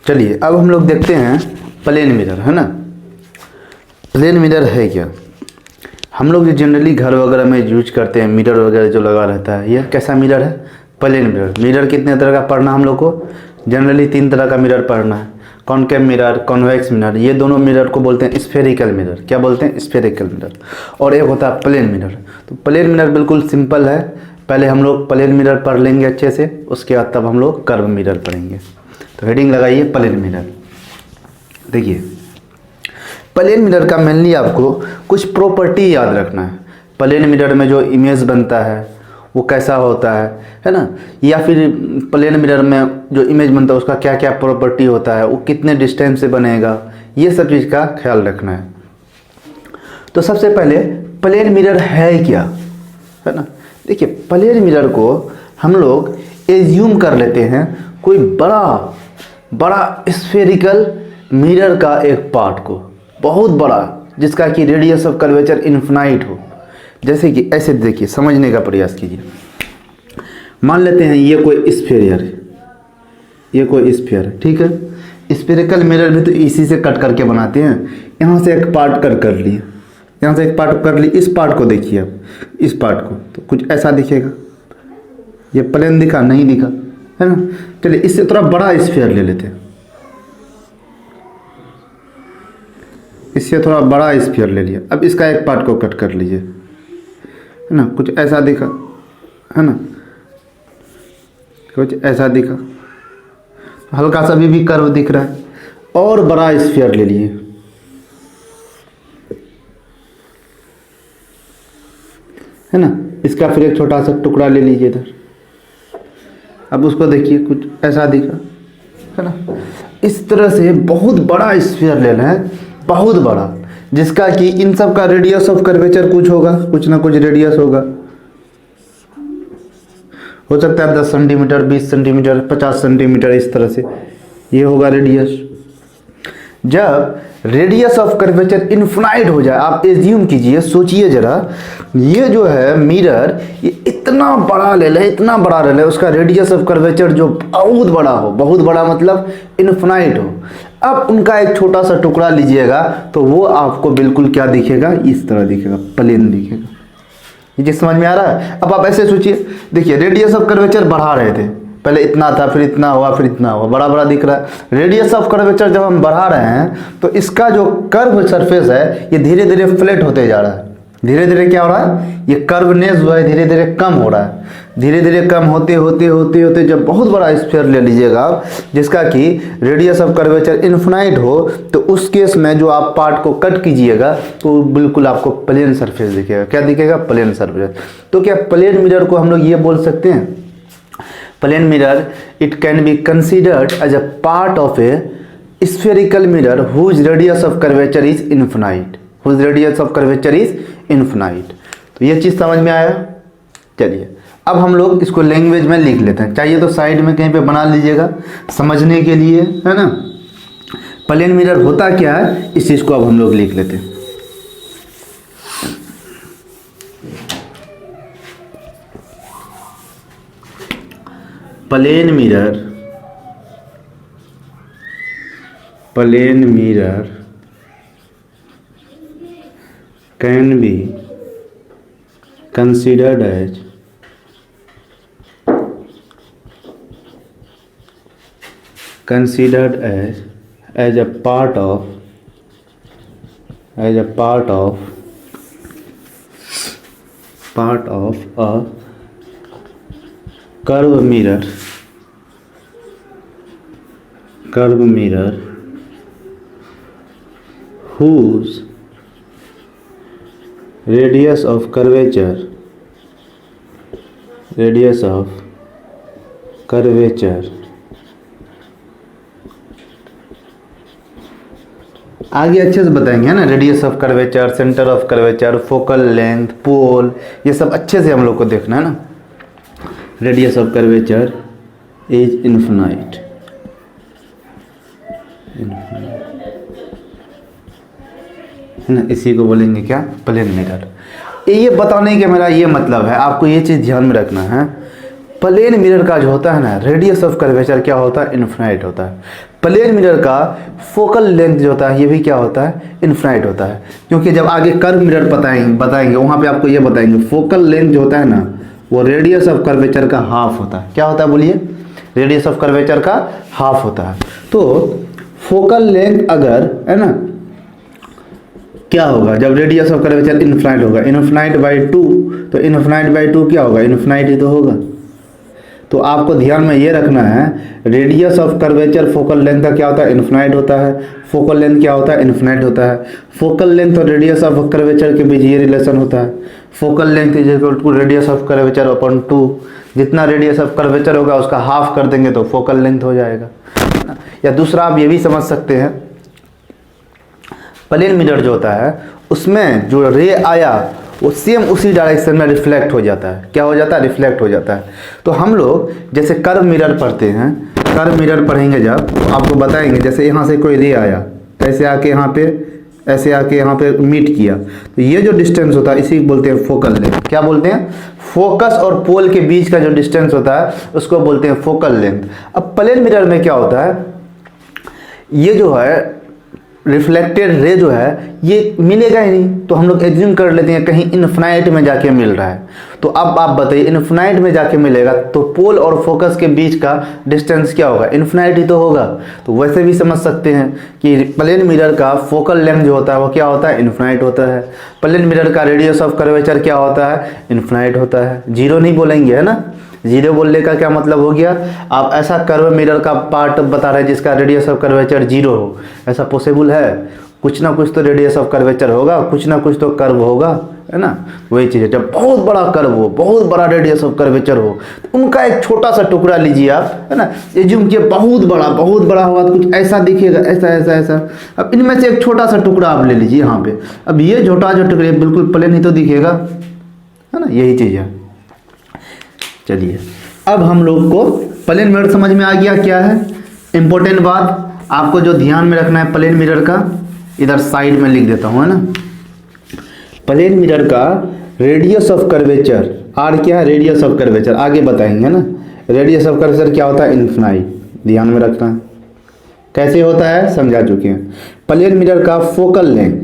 चलिए अब हम लोग देखते हैं प्लेन मिरर, है ना। प्लेन मिरर है क्या? हम लोग जो जनरली घर वगैरह में यूज करते हैं मिरर वगैरह जो लगा रहता है, यह कैसा मिरर है? Plane mirror. मिरर कितने तरह का पढ़ना हम लोग को? जनरली 3 तरह का मिरर पढ़ना है। कॉनकेव मिरर, कॉन्वेक्स मिरर, ये दोनों मिरर को बोलते हैं स्फेरिकल मिरर। क्या बोलते हैं? Spherical mirror. और एक होता है प्लेन मिरर। तो प्लेन मिरर बिल्कुल सिंपल है। पहले हम लोग प्लेन मिरर पढ़ लेंगे अच्छे से, उसके बाद तब हम लोग कर्व मिरर पढ़ेंगे। तो हेडिंग लगाइए प्लेन मिरर। देखिए प्लेन मिरर का मेनली आपको कुछ प्रॉपर्टी याद रखना है। प्लेन मिरर में जो इमेज बनता है वो कैसा होता है ना, या फिर प्लेन मिरर में जो इमेज बनता है उसका क्या क्या प्रॉपर्टी होता है, वो कितने डिस्टेंस से बनेगा, ये सब चीज़ का ख्याल रखना है। तो सबसे पहले प्लेन मिरर है क्या, है ना। देखिए प्लेन मिरर को हम लोग एज्यूम कर लेते हैं कोई बड़ा स्फेरिकल मिरर का एक पार्ट को, बहुत बड़ा, जिसका कि रेडियस ऑफ कर्वेचर इन्फिनाइट हो। जैसे कि ऐसे देखिए, समझने का प्रयास कीजिए। मान लेते हैं ये कोई स्फीयर है, ये कोई स्फीयर है, ठीक है। स्फेरिकल मिरर भी तो इसी से कट करके बनाते हैं। यहाँ से एक पार्ट कट कर लिए, यहाँ से एक पार्ट कर ली, इस पार्ट को देखिए अब, इस पार्ट को तो कुछ ऐसा दिखेगा। ये प्लेन दिखा? नहीं दिखा, है ना। चलिए इससे थोड़ा बड़ा स्फीयर ले लेते हैं, इससे थोड़ा बड़ा स्फीयर ले लिया। अब इसका एक पार्ट को कट कर लीजिए, है ना, कुछ ऐसा दिखा, है ना, कुछ ऐसा दिखा, हल्का सा भी कर्व दिख रहा है। और बड़ा स्फीयर ले लिए, है ना, इसका फिर एक छोटा सा टुकड़ा ले लीजिए इधर। अब उसको देखिए, कुछ ऐसा दिखा, है ना। इस तरह से बहुत बड़ा स्फीयर लेना है, बहुत बड़ा, जिसका कि इन सब का रेडियस ऑफ कर्वेचर कुछ होगा, कुछ ना कुछ रेडियस होगा। हो सकता है 10 सेंटीमीटर, 20 सेंटीमीटर, 50 सेंटीमीटर, इस तरह से ये होगा रेडियस। जब रेडियस ऑफ कर्वेचर इन्फिनाइट हो जाए, आप एज्यूम कीजिए, सोचिए जरा, ये जो है मिरर ये इतना बड़ा ले ले, इतना बड़ा ले ले, उसका रेडियस ऑफ कर्वेचर जो बहुत बड़ा हो, बहुत बड़ा मतलब इन्फिनाइट हो। अब उनका एक छोटा सा टुकड़ा लीजिएगा तो वो आपको बिल्कुल क्या दिखेगा? इस तरह दिखेगा, प्लेन दिखेगा। ये चीज समझ में आ रहा है? अब आप ऐसे सोचिए, देखिए रेडियस ऑफ कर्वेचर बढ़ा रहे थे, पहले इतना था, फिर इतना हुआ, फिर इतना हुआ, बड़ा बड़ा दिख रहा है। रेडियस ऑफ कर्वेचर जब हम बढ़ा रहे हैं तो इसका जो कर्व सरफेस है ये धीरे धीरे फ्लैट होते जा रहा है। धीरे धीरे क्या हो रहा है? ये कर्वनेस जो है धीरे धीरे कम हो रहा है। धीरे धीरे कम होते होते होते होते जब बहुत बड़ा स्फीयर ले लीजिएगा आप, जिसका कि रेडियस ऑफ कर्वेचर इन्फिनाइट हो, तो उस केस में जो आप पार्ट को कट कीजिएगा तो बिल्कुल आपको प्लेन सरफेस दिखेगा। क्या दिखेगा? Plane surface. तो क्या प्लेन मिरर को हम लोग ये बोल सकते हैं? Plane mirror, it can be considered as a part of a spherical mirror whose radius of curvature is infinite, whose radius of curvature is infinite। तो ये चीज़ समझ में आया? चलिए अब हम लोग इसको लैंग्वेज में लिख लेते हैं। चाहिए तो साइड में कहीं पे बना लीजिएगा समझने के लिए, है ना। प्लेन मिरर होता क्या है, इस चीज़ को अब हम लोग लिख लेते हैं। Plane mirror can be considered as a part of a curve mirror whose radius of curvature आगे अच्छे से बताएंगे, है ना। Radius of curvature, centre of curvature, focal length, pole, ये सब अच्छे से हम लोग को देखना है ना। Radius of curvature is infinite, है ना। इसी को बोलेंगे क्या? Plane mirror. ये बताने का मेरा ये मतलब है, आपको ये चीज़ ध्यान में रखना है। प्लेन मिरर का जो होता है ना, रेडियस ऑफ कर्वेचर क्या होता है? इन्फिनाइट होता है। प्लेन मिरर का फोकल लेंथ जो होता है ये भी क्या होता है, इनफाइनाइट होता है। क्योंकि जब आगे कर्व मिरर बताएंगे वहाँ पे आपको ये बताएंगे फोकल लेंथ जो होता है ना वो रेडियस ऑफ कर्वेचर का हाफ होता है। क्या होता है बोलिए, रेडियस ऑफ कर्वेचर का हाफ होता है। तो फोकल लेंथ अगर है ना क्या होगा, जब रेडियस ऑफ कर्वेचर इनफाइनाइट होगा, इनफाइनाइट बाई 2, तो इनफाइनाइट बाई 2 क्या होगा, इनफाइनाइट ही तो होगा। तो आपको ध्यान में ये रखना है radius of curvature focal length का क्या होता है, इनफाइनाइट होता है। फोकल लेंथ क्या होता है, इनफाइनाइट होता है। फोकल लेंथ और रेडियस ऑफ कर्वेचर के बीच ये रिलेशन होता है, focal length is equal to radius of curvature upon 2। जितना रेडियस ऑफ कर्वेचर होगा उसका हाफ कर देंगे तो फोकल लेंथ हो जाएगा। या दूसरा आप ये भी समझ सकते हैं, प्लेन मिरर जो होता है उसमें जो रे आया वो सेम उसी डायरेक्शन में रिफ्लेक्ट हो जाता है। क्या हो जाता है, रिफ्लेक्ट हो जाता है। तो हम लोग जैसे कर्व मिरर पढ़ते हैं, कर्व मिरर पढ़ेंगे जब तो आपको बताएंगे जैसे यहाँ से कोई रे आया, ऐसे आके यहाँ पे, ऐसे आके यहाँ पे मीट किया, तो ये जो डिस्टेंस होता है इसी को बोलते हैं फोकल लेंथ। क्या बोलते हैं, फोकस और पोल के बीच का जो डिस्टेंस होता है उसको बोलते हैं फोकल लेंथ। अब प्लेन मिरर में क्या होता है, ये जो है रिफ्लेक्टेड रे जो है ये मिलेगा ही नहीं, तो हम लोग एज्यूम कर लेते हैं कहीं इनफाइनाइट में जाके मिल रहा है। तो अब आप बताइए इनफाइनाइट में जाके मिलेगा तो पोल और फोकस के बीच का डिस्टेंस क्या होगा, इनफाइनाइट ही तो होगा। तो वैसे भी समझ सकते हैं कि प्लेन मिरर का फोकल लेंथ जो होता है वो क्या होता है, इनफाइनाइट होता है। प्लेन मिरर का रेडियस ऑफ कर्वेचर क्या होता है, इनफाइनाइट होता है। जीरो नहीं बोलेंगे, है ना, जीरो बोलने का क्या मतलब हो गया, आप ऐसा कर्व मिरर का पार्ट बता रहे हैं जिसका रेडियस ऑफ कर्वेचर जीरो हो, ऐसा पॉसिबल है? कुछ ना कुछ तो रेडियस ऑफ कर्वेचर होगा, कुछ ना कुछ तो कर्व होगा, है ना। वही चीज़ है, जब बहुत बड़ा कर्व हो, बहुत बड़ा रेडियस ऑफ कर्वेचर हो, तो उनका एक छोटा सा टुकड़ा लीजिए आप, है ना, एज्यूम किए बहुत बड़ा होगा तो कुछ ऐसा दिखेगा, ऐसा ऐसा ऐसा। अब इनमें से एक छोटा सा टुकड़ा आप ले लीजिए यहाँ पे, अब ये छोटा जो टुकड़ा बिल्कुल प्लेन ही तो दिखेगा, है ना, यही चीज़ है। चलिए अब हम लोग को प्लेन मिरर समझ में आ गया क्या है। इंपॉर्टेंट बात आपको जो ध्यान में रखना है प्लेन मिरर का, इधर साइड में लिख देता हूँ, है ना। प्लेन मिरर का रेडियस ऑफ कर्वेचर, आर क्या है, रेडियस ऑफ कर्वेचर, आगे बताएंगे, है ना। रेडियस ऑफ कर्वेचर क्या होता है, इनफाइनाइट, ध्यान में रखना है। कैसे होता है समझा चुके हैं। प्लेन मिरर का फोकल लेंथ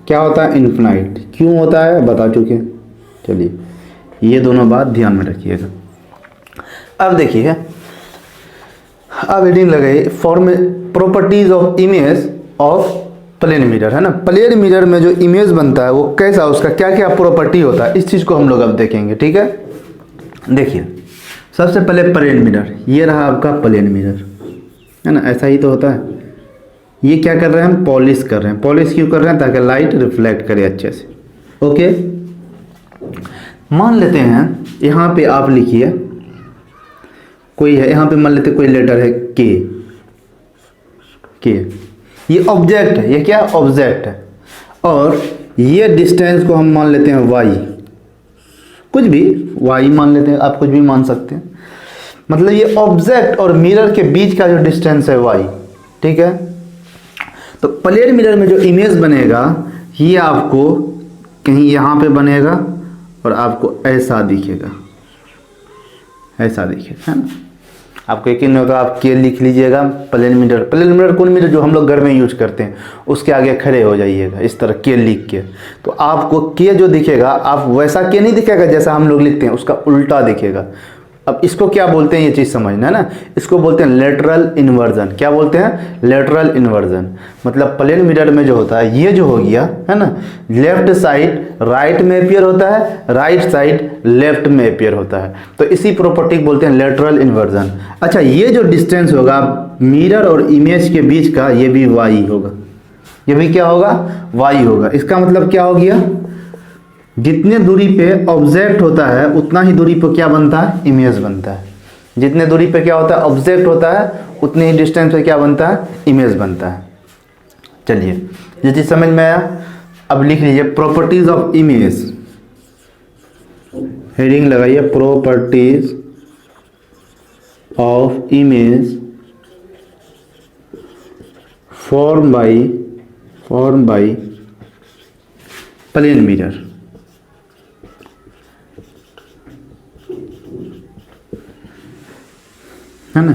क्या होता है, इनफाइनाइट। क्यों होता है बता चुके हैं। चलिए ये दोनों बात ध्यान में रखिएगा। अब देखिए, अब हेडिंग लगाइए form properties of image of plane mirror, है ना। प्लेन मिरर में जो इमेज बनता है वो कैसा, उसका क्या क्या प्रॉपर्टी होता है, इस चीज़ को हम लोग अब देखेंगे, ठीक है। देखिए सबसे पहले प्लेन मिरर, ये रहा आपका प्लेन मिरर, है ना, ऐसा ही तो होता है। ये क्या कर रहे हैं हम, पॉलिश कर रहे हैं। पॉलिश क्यों कर रहे हैं, ताकि लाइट रिफ्लेक्ट करे अच्छे से। ओके, मान लेते हैं यहाँ पे आप लिखिए कोई है, यहाँ पे मान लेते कोई लेटर है के, ये ऑब्जेक्ट है, ये क्या ऑब्जेक्ट है, और ये डिस्टेंस को हम मान लेते हैं वाई, कुछ भी वाई मान लेते हैं, आप कुछ भी मान सकते हैं। मतलब ये ऑब्जेक्ट और मिरर के बीच का जो डिस्टेंस है वाई, ठीक है। तो प्लेन मिरर में जो इमेज बनेगा ये आपको कहीं यहाँ पे बनेगा और आपको ऐसा दिखेगा, ऐसा दिखेगा, है ना। आपको यकीन नहीं होता आप के लिख लीजिएगा, प्लेन मिरर। प्लेन मिरर कौन मिरर, जो हम लोग घर में यूज करते हैं, उसके आगे खड़े हो जाइएगा इस तरह के लिख के, तो आपको के जो दिखेगा आप वैसा के नहीं दिखेगा जैसा हम लोग लिखते हैं, उसका उल्टा दिखेगा। अब इसको क्या बोलते हैं, ये चीज़ समझना है ना। इसको बोलते हैं लेटरल इन्वर्जन। क्या बोलते हैं, लेटरल इन्वर्जन। मतलब प्लेन मिरर में जो होता है, ये जो हो गया है ना, लेफ्ट साइड राइट में अपियर होता है, राइट साइड लेफ्ट में अपियर होता है, तो इसी प्रॉपर्टी को बोलते हैं लेटरल इन्वर्जन। अच्छा, ये जो डिस्टेंस होगा मिरर और इमेज के बीच का, ये भी वाई होगा, ये भी क्या होगा, वाई होगा। इसका मतलब क्या हो गया, जितने दूरी पे ऑब्जेक्ट होता है उतना ही दूरी पे क्या बनता है, इमेज बनता है। जितने दूरी पे क्या होता है, ऑब्जेक्ट होता है, उतने ही डिस्टेंस पे क्या बनता है, इमेज बनता है। चलिए ये चीज समझ में आया। अब लिख लीजिए प्रॉपर्टीज ऑफ इमेज, हेडिंग लगाइए properties of image form by plane mirror, है ना।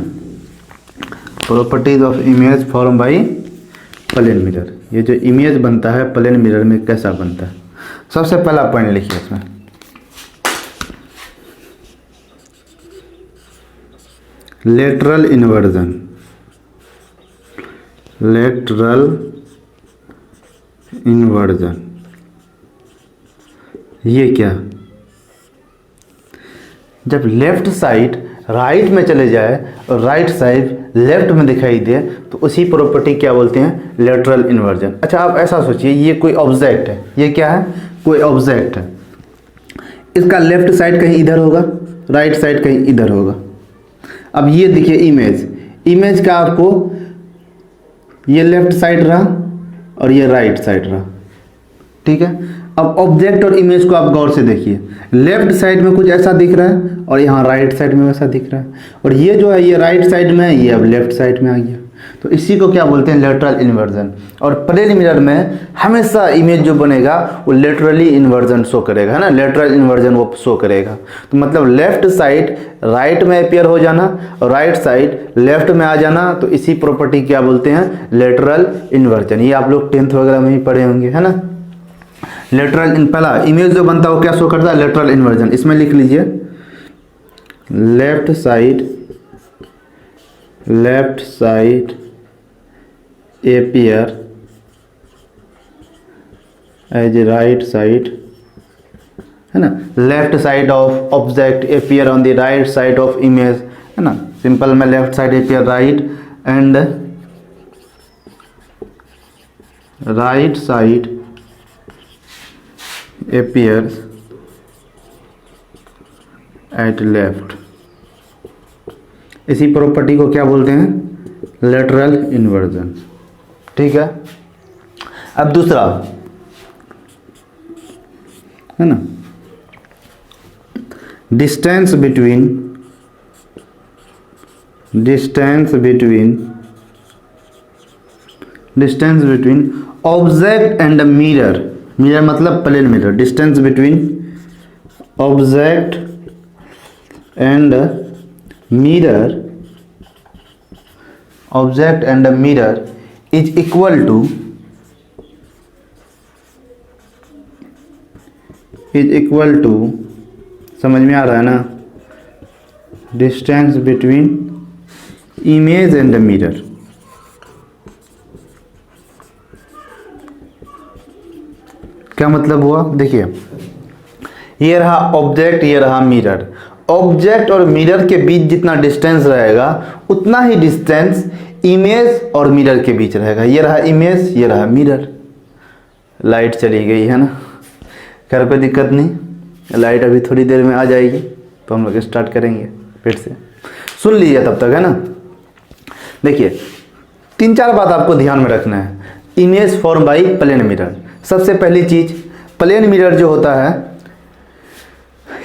Properties of image form by plane mirror. ये जो इमेज बनता है प्लेन मिरर में कैसा बनता है, सबसे पहला पॉइंट लिखिए इसमें, लेटरल इन्वर्जन। लेटरल इन्वर्जन ये क्या, जब लेफ्ट साइड राइट में चले जाए और राइट साइड लेफ्ट में दिखाई दे तो उसी प्रॉपर्टी क्या बोलते हैं, लेटरल इन्वर्जन। अच्छा आप ऐसा सोचिए, ये कोई ऑब्जेक्ट है, ये क्या है, कोई ऑब्जेक्ट है, इसका लेफ्ट साइड कहीं इधर होगा, राइट साइड कहीं इधर होगा। अब ये देखिए इमेज, इमेज का आपको ये लेफ्ट साइड रहा और ये राइट साइड रहा, ठीक है। अब ऑब्जेक्ट और इमेज को आप गौर से देखिए, लेफ्ट साइड में कुछ ऐसा दिख रहा है और यहाँ राइट साइड में वैसा दिख रहा है, और ये जो है ये राइट साइड में है, ये अब लेफ्ट साइड में आ गया। तो इसी को क्या बोलते हैं, लेटरल इन्वर्जन। और प्लेन मिरर में हमेशा इमेज जो बनेगा वो लेटरली इन्वर्जन शो करेगा, है ना, लेटरल इन्वर्जन वो शो करेगा। तो मतलब लेफ्ट साइड राइट में अपियर हो जाना और राइट साइड लेफ्ट में आ जाना, तो इसी प्रॉपर्टी क्या बोलते हैं, लेटरल इन्वर्जन। ये आप लोग 10th वगैरह में ही पढ़े होंगे, है ना। लेटरल इन पहला इमेज जो बनता है वो क्या शो करता है, लेटरल इन्वर्जन। इसमें लिख लीजिए left side appear as right side, है ना, left side of object appear on the right side of image, है ना। सिंपल में left side appear right and right side appears at left। इसी प्रॉपर्टी को क्या बोलते हैं, लेटरल इन्वर्जन, ठीक है। अब दूसरा है ना, distance between object and mirror. Mirror मतलब plane mirror. Distance between object and mirror is equal to समझ में आ रहा है ना, distance between image and mirror. क्या मतलब हुआ, देखिए ये रहा ऑब्जेक्ट, ये रहा मिरर। ऑब्जेक्ट और मिरर के बीच जितना डिस्टेंस रहेगा उतना ही डिस्टेंस इमेज और मिरर के बीच रहेगा। ये रहा इमेज, ये रहा मिरर। लाइट चली गई है ना, खैर कोई दिक्कत नहीं, लाइट अभी थोड़ी देर में आ जाएगी तो हम लोग स्टार्ट करेंगे फिर से। सुन लीजिए तब तक, है ना। देखिए 3-4 बात आपको ध्यान में रखना है। Image form by plane mirror. सबसे पहली चीज, प्लेन मिरर जो होता है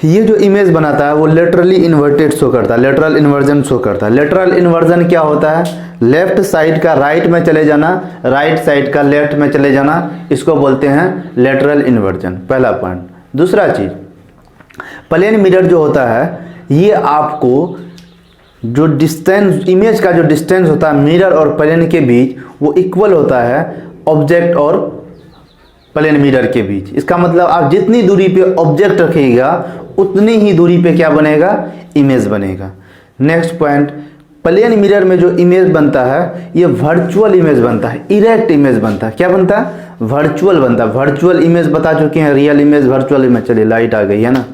ये जो इमेज बनाता है वो लेटरली इन्वर्टेड शो करता है, लेटरल इन्वर्जन शो करता है। लेटरल इन्वर्जन क्या होता है, लेफ्ट साइड का राइट में चले जाना, राइट साइड का लेफ्ट में चले जाना, इसको बोलते हैं लेटरल इन्वर्जन, पहला पॉइंट। दूसरा चीज, प्लेन मिरर जो होता है ये आपको जो डिस्टेंस, इमेज का जो डिस्टेंस होता है मिरर और प्लेन के बीच वो इक्वल होता है ऑब्जेक्ट और प्लेन मिरर के बीच। इसका मतलब आप जितनी दूरी पे ऑब्जेक्ट रखिएगा उतनी ही दूरी पे क्या बनेगा, इमेज बनेगा। नेक्स्ट पॉइंट, प्लेन मिरर में जो इमेज बनता है ये वर्चुअल इमेज बनता है, इरेक्ट इमेज बनता है। क्या बनता है, वर्चुअल बनता है। वर्चुअल इमेज बता चुके हैं, रियल इमेज, वर्चुअल इमेज। चलिए लाइट आ गई है ना।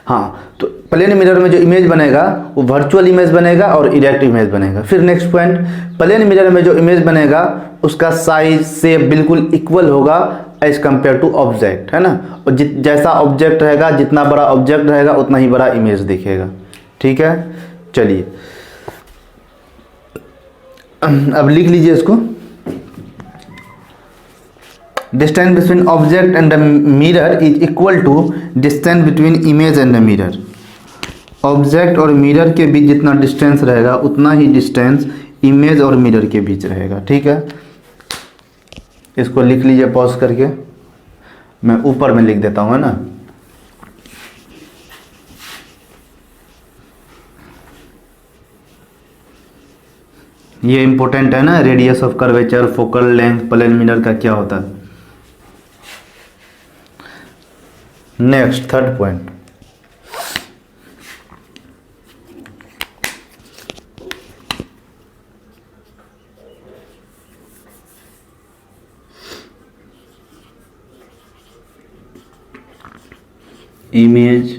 हाँ, तो प्लेन मिरर में जो इमेज बनेगा वो वर्चुअल इमेज बनेगा और इरेक्ट इमेज बनेगा। फिर नेक्स्ट पॉइंट, प्लेन मिरर में जो इमेज बनेगा उसका साइज से बिल्कुल इक्वल होगा एज कंपेयर टू ऑब्जेक्ट, है ना। और जैसा ऑब्जेक्ट रहेगा, जितना बड़ा ऑब्जेक्ट रहेगा उतना ही बड़ा इमेज दिखेगा, ठीक है। चलिए अब लिख लीजिए इसको, distance between object and mirror is equal to distance between image and mirror. Object और मिरर के बीच जितना डिस्टेंस रहेगा उतना ही डिस्टेंस इमेज और मिरर के बीच रहेगा, ठीक है। इसको लिख लीजिए पॉज करके, मैं ऊपर में लिख देता हूं, है ना। ये इंपॉर्टेंट है ना, radius of curvature, focal length, plane mirror का क्या होता है। Next third point, image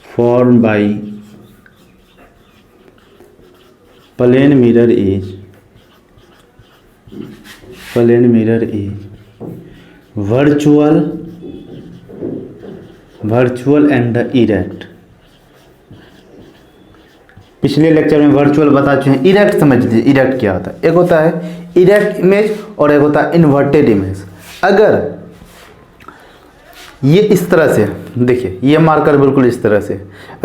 formed by plane mirror is virtual and erect। पिछले लेक्चर में वर्चुअल बता चुके हैं, इरेक्ट समझ लीजिए। इरेक्ट क्या होता है, एक होता है इरेक्ट इमेज और एक होता है इन्वर्टेड इमेज। अगर ये इस तरह से देखिए, ये मार्कर बिल्कुल इस तरह से,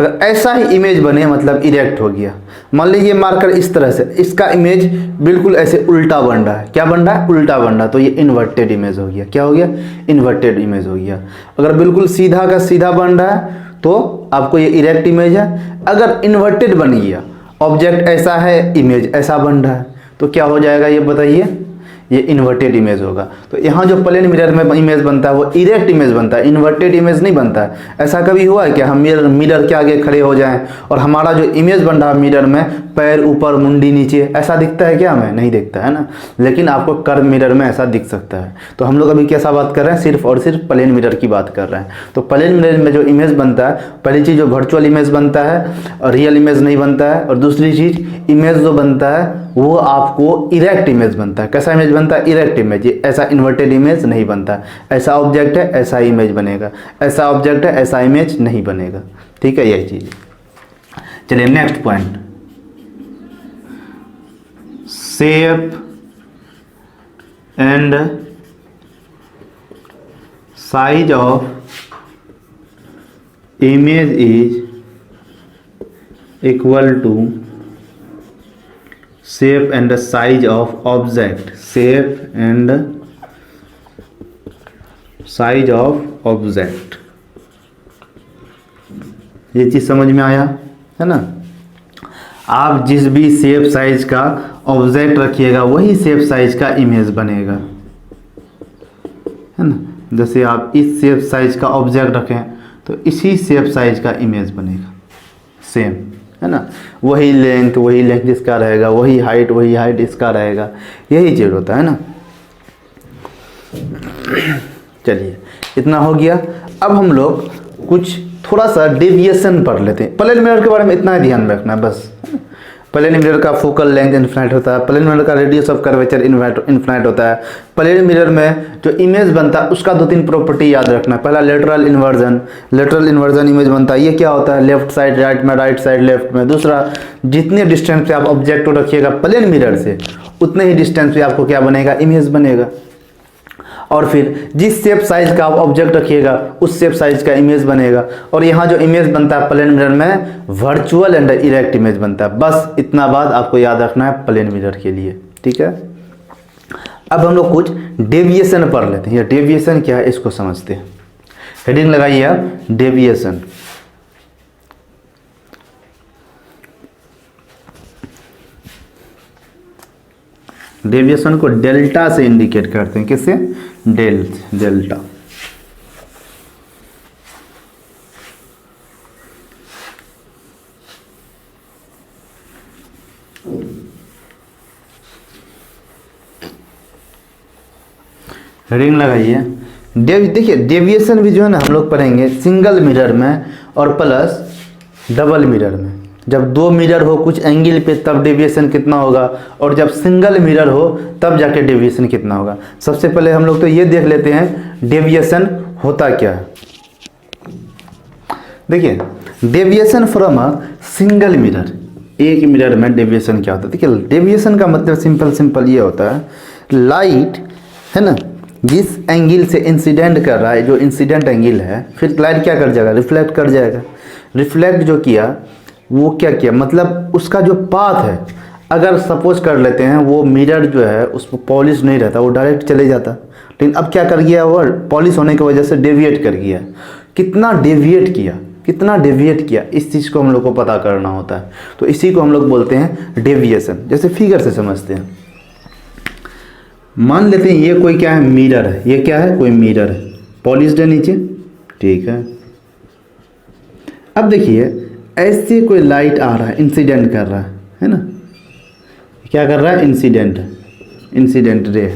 अगर ऐसा ही इमेज बने मतलब इरेक्ट हो गया। मान लीजिए ये मार्कर इस तरह से, इसका इमेज बिल्कुल ऐसे उल्टा बन रहा है। क्या बन रहा है, उल्टा बन रहा है, तो ये इन्वर्टेड इमेज हो गया। क्या हो गया, इन्वर्टेड इमेज हो गया। अगर बिल्कुल सीधा का सीधा बन रहा है तो आपको ये इरेक्ट इमेज है। अगर इन्वर्टेड बन गया, ऑब्जेक्ट ऐसा है, इमेज ऐसा बन रहा है, तो क्या हो जाएगा ये बताइए, ये इन्वर्टेड इमेज होगा। तो यहाँ जो प्लेन मिरर में इमेज बनता है वो इरेक्ट इमेज बनता है, इन्वर्टेड इमेज नहीं बनता है। ऐसा कभी हुआ है कि हम मिरर के आगे खड़े हो जाएं और हमारा जो इमेज बन रहा है मिरर में, पैर ऊपर मुंडी नीचे, ऐसा दिखता है क्या, हमें नहीं दिखता है ना। लेकिन आपको कर्व मिरर में ऐसा दिख सकता है। तो हम लोग अभी कैसा बात कर रहे हैं, सिर्फ और सिर्फ प्लेन मिरर की बात कर रहे हैं। तो प्लेन मिरर में जो इमेज बनता है, पहली चीज़ जो वर्चुअल इमेज बनता है और रियल इमेज नहीं बनता है। और दूसरी चीज़, इमेज जो बनता है वो आपको इरेक्ट इमेज बनता है। कैसा इमेज बनता है, इरेक्ट इमेज। ऐसा इन्वर्टेड इमेज नहीं बनता। ऐसा ऑब्जेक्ट है ऐसा इमेज बनेगा, ऐसा ऑब्जेक्ट है ऐसा इमेज नहीं बनेगा। ठीक है, यही चीज। चलिए next point, shape and size of image is equal to shape and the size of object, shape and size of object। ये चीज समझ में आया है ना। आप जिस भी शेप साइज का ऑब्जेक्ट रखिएगा वही शेप साइज का इमेज बनेगा, है ना। जैसे आप इस शेप साइज का ऑब्जेक्ट रखें तो इसी शेप साइज का इमेज बनेगा, सेम, है ना। वही लेंथ इसका रहेगा, वही हाइट इसका रहेगा। यही चीज होता है ना। चलिए इतना हो गया। अब हम लोग कुछ थोड़ा सा डेविएशन पढ़ लेते हैं। प्लेन मिरर के बारे में इतना ही ध्यान रखना है बस। प्लेन मिरर का फोकल लेंथ इन्फिनाइट होता है, प्लेन मिरर का रेडियस ऑफ कर्वेचर इन्फिनाइट होता है। प्लेन मिरर में जो इमेज बनता है उसका 2-3 प्रॉपर्टी याद रखना है। पहला लेटरल इन्वर्जन इमेज बनता है। ये क्या होता है, लेफ्ट साइड राइट में, राइट साइड लेफ्ट में। दूसरा, जितने डिस्टेंस पे आप ऑब्जेक्ट को रखिएगा प्लेन मिरर से उतने ही डिस्टेंस पे आपको क्या बनेगा, इमेज बनेगा। और फिर जिस शेप साइज का आप ऑब्जेक्ट रखिएगा उस शेप साइज का इमेज बनेगा। और यहाँ जो इमेज बनता है प्लेन मिरर में, वर्चुअल एंड इरेक्ट इमेज बनता है। बस इतना बात आपको याद रखना है प्लेन मिरर के लिए। ठीक है, अब हम लोग कुछ डेविएशन पढ़ लेते हैं। ये डेविएशन क्या है इसको समझते हैं। हेडिंग लगाइए आप, डेविएशन। डेविएशन को डेल्टा से इंडिकेट करते हैं। किससे, डेल्टा। हेडिंग लगाइए। देखिए डेविएशन भी जो है ना हम लोग पढ़ेंगे सिंगल मिरर में और प्लस डबल मिरर में। जब 2 मिरर हो कुछ एंगल पे तब डेविएशन कितना होगा, और जब सिंगल मिरर हो तब जाके डेविएशन कितना होगा। सबसे पहले हम लोग तो ये देख लेते हैं डेविएशन होता क्या है। देखिए deviation from a single mirror, एक मिरर में डेविएशन क्या होता है। देखिए डेविएशन का मतलब सिंपल ये होता है, लाइट है ना जिस एंगल से इंसिडेंट कर रहा है, जो इंसिडेंट एंगल है, फिर लाइट क्या कर जाएगा, रिफ्लेक्ट कर जाएगा। रिफ्लेक्ट जो किया वो क्या किया, मतलब उसका जो पाथ है, अगर सपोज कर लेते हैं वो मिरर जो है उस पर पॉलिश नहीं रहता, वो डायरेक्ट चले जाता। लेकिन अब क्या कर गया, वो पॉलिश होने की वजह से डेविएट कर गया। कितना डेविएट किया, कितना डेविएट किया, इस चीज़ को हम लोग को पता करना होता है। तो इसी को हम लोग बोलते हैं डेविएशन। जैसे फिगर से समझते हैं, मान लेते हैं ये कोई क्या है, मिरर है। ये क्या है, कोई मिरर है, पॉलिश्ड है नीचे, ठीक है। अब देखिए ऐसे कोई लाइट आ रहा है, इंसिडेंट कर रहा है ना, क्या कर रहा है, इंसिडेंट रे।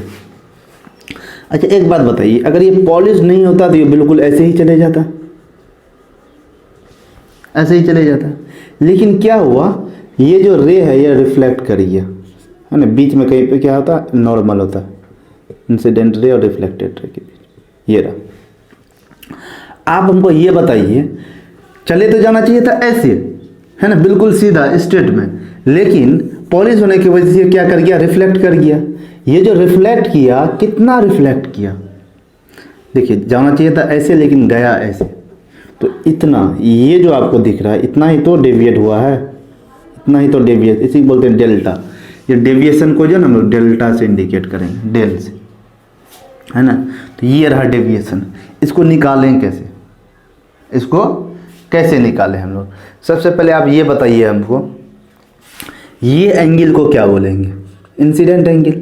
अच्छा एक बात बताइए, अगर ये पॉलिश नहीं होता तो ये बिल्कुल ऐसे ही चले जाता, ऐसे ही चले जाता। लेकिन क्या हुआ, ये जो रे है ये रिफ्लेक्ट कर गया, है ना। बीच में कहीं पे क्या होता है, नॉर्मल होता है, इंसिडेंट रे और रिफ्लेक्टेड रे के बीच ये रहा। आप हमको ये बताइए, चले तो जाना चाहिए था ऐसे, है ना, बिल्कुल सीधा स्ट्रेट में, लेकिन पॉलिश होने की वजह से क्या कर गया, रिफ्लेक्ट कर गया। ये जो रिफ्लेक्ट किया, कितना रिफ्लेक्ट किया, देखिए जाना चाहिए था ऐसे लेकिन गया ऐसे, तो इतना, ये जो आपको दिख रहा है इतना ही तो डेविएट हुआ है, इतना ही तो डेविएट, इसी को बोलते हैं डेल्टा। ये डेविएशन को जो ना हम लोग डेल्टा से इंडिकेट करेंगे, डेल से, है ना। तो ये रहा डेविएशन। इसको निकालें कैसे, इसको कैसे निकालें हम लोग। सबसे पहले आप ये बताइए हमको, ये एंगल को क्या बोलेंगे, इंसिडेंट एंगल।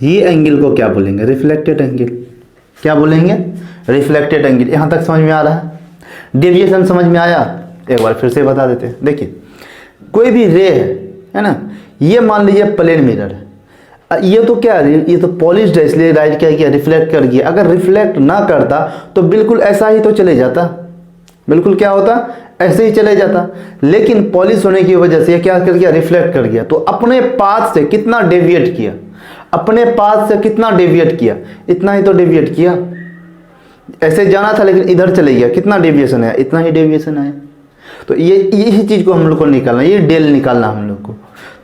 ये एंगल को क्या बोलेंगे, रिफ्लेक्टेड एंगल। क्या बोलेंगे, रिफ्लेक्टेड एंगल। यहाँ तक समझ में आ रहा है, डेविएशन समझ में आया। एक बार फिर से बता देते हैं। देखिए कोई भी रे है ना, ये मान लीजिए प्लेन मिरर है, ये तो क्या है, ये तो पॉलिश्ड है, इसलिए लाइट क्या किया, रिफ्लेक्ट कर गया। अगर रिफ्लेक्ट ना करता तो बिल्कुल ऐसा ही तो चले जाता, बिल्कुल क्या होता, ऐसे ही चले जाता। लेकिन पॉलिश होने की वजह से क्या कर गया, रिफ्लेक्ट कर गया। तो अपने पाथ से कितना डेविएट किया, अपने पाथ से कितना डेविएट किया, इतना ही तो डेविएट किया। ऐसे जाना था लेकिन इधर चले गया, कितना डेविएशन आया, इतना ही डेविएशन आया। तो ये यही चीज़ को हम लोग को निकालना, ये डेल निकालना हम लोग को।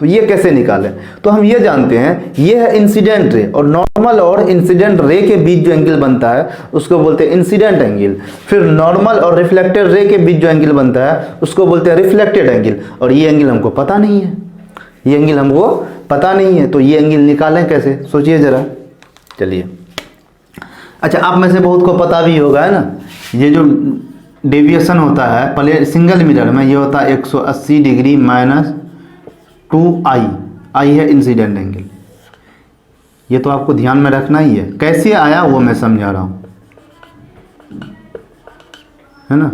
तो ये कैसे निकालें, तो हम ये जानते हैं, ये है इंसिडेंट रे, और नॉर्मल और इंसिडेंट रे के बीच जो एंगल बनता है उसको बोलते हैं इंसिडेंट एंगल। फिर नॉर्मल और रिफ्लेक्टेड रे के बीच जो एंगल बनता है उसको बोलते हैं रिफ्लेक्टेड एंगल। और ये एंगल हमको पता नहीं है, ये एंगल हमको पता नहीं है, तो ये एंगल निकालें कैसे, सोचिए जरा। चलिए, अच्छा आप में से बहुत को पता भी होगा, है ना, ये जो डेविएशन होता है पहले सिंगल मिरर में, ये होता है 180 डिग्री माइनस 2i, आई है इंसिडेंट एंगल। ये तो आपको ध्यान में रखना ही है। कैसे आया वो मैं समझा रहा हूँ, है ना।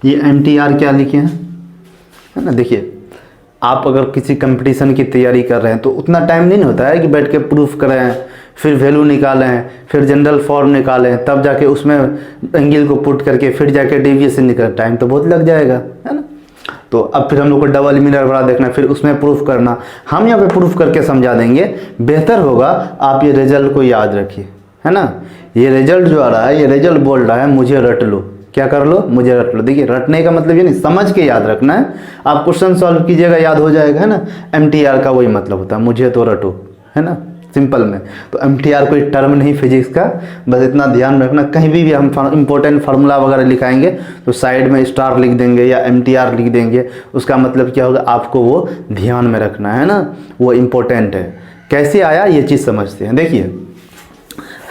ये MTR क्या लिखे हैं, है ना। देखिए आप अगर किसी कंपटीशन की तैयारी कर रहे हैं तो उतना टाइम नहीं होता है कि बैठ के प्रूफ करें, फिर वैल्यू निकालें, फिर जनरल फॉर्म निकालें, तब जाके उसमें एंगल को पुट करके फिर जाके डेविएशन निकालें। टाइम तो बहुत लग जाएगा, है ना। तो अब फिर हम लोग को डबल मिरर बड़ा देखना, फिर उसमें प्रूफ करना। हम यहाँ पे प्रूफ करके समझा देंगे, बेहतर होगा आप ये रिजल्ट को याद रखिए, है ना। ये रिजल्ट जो आ रहा है, ये रिजल्ट बोल रहा है मुझे रट लो, क्या कर लो, मुझे रट लो। देखिए रटने का मतलब ये नहीं, समझ के याद रखना है। आप क्वेश्चन सॉल्व कीजिएगा, याद हो जाएगा, है ना। MTR का वही मतलब होता है, मुझे तो रटो, है ना, सिंपल में। तो MTR कोई टर्म नहीं फिजिक्स का, बस इतना ध्यान रखना। कहीं भी हम इंपॉर्टेंट फार्मूला वगैरह लिखाएंगे तो साइड में स्टार लिख देंगे या MTR लिख देंगे, उसका मतलब क्या होगा, आपको वो ध्यान में रखना है ना, वो इम्पोर्टेंट है। कैसे आया ये चीज़ समझते हैं। देखिए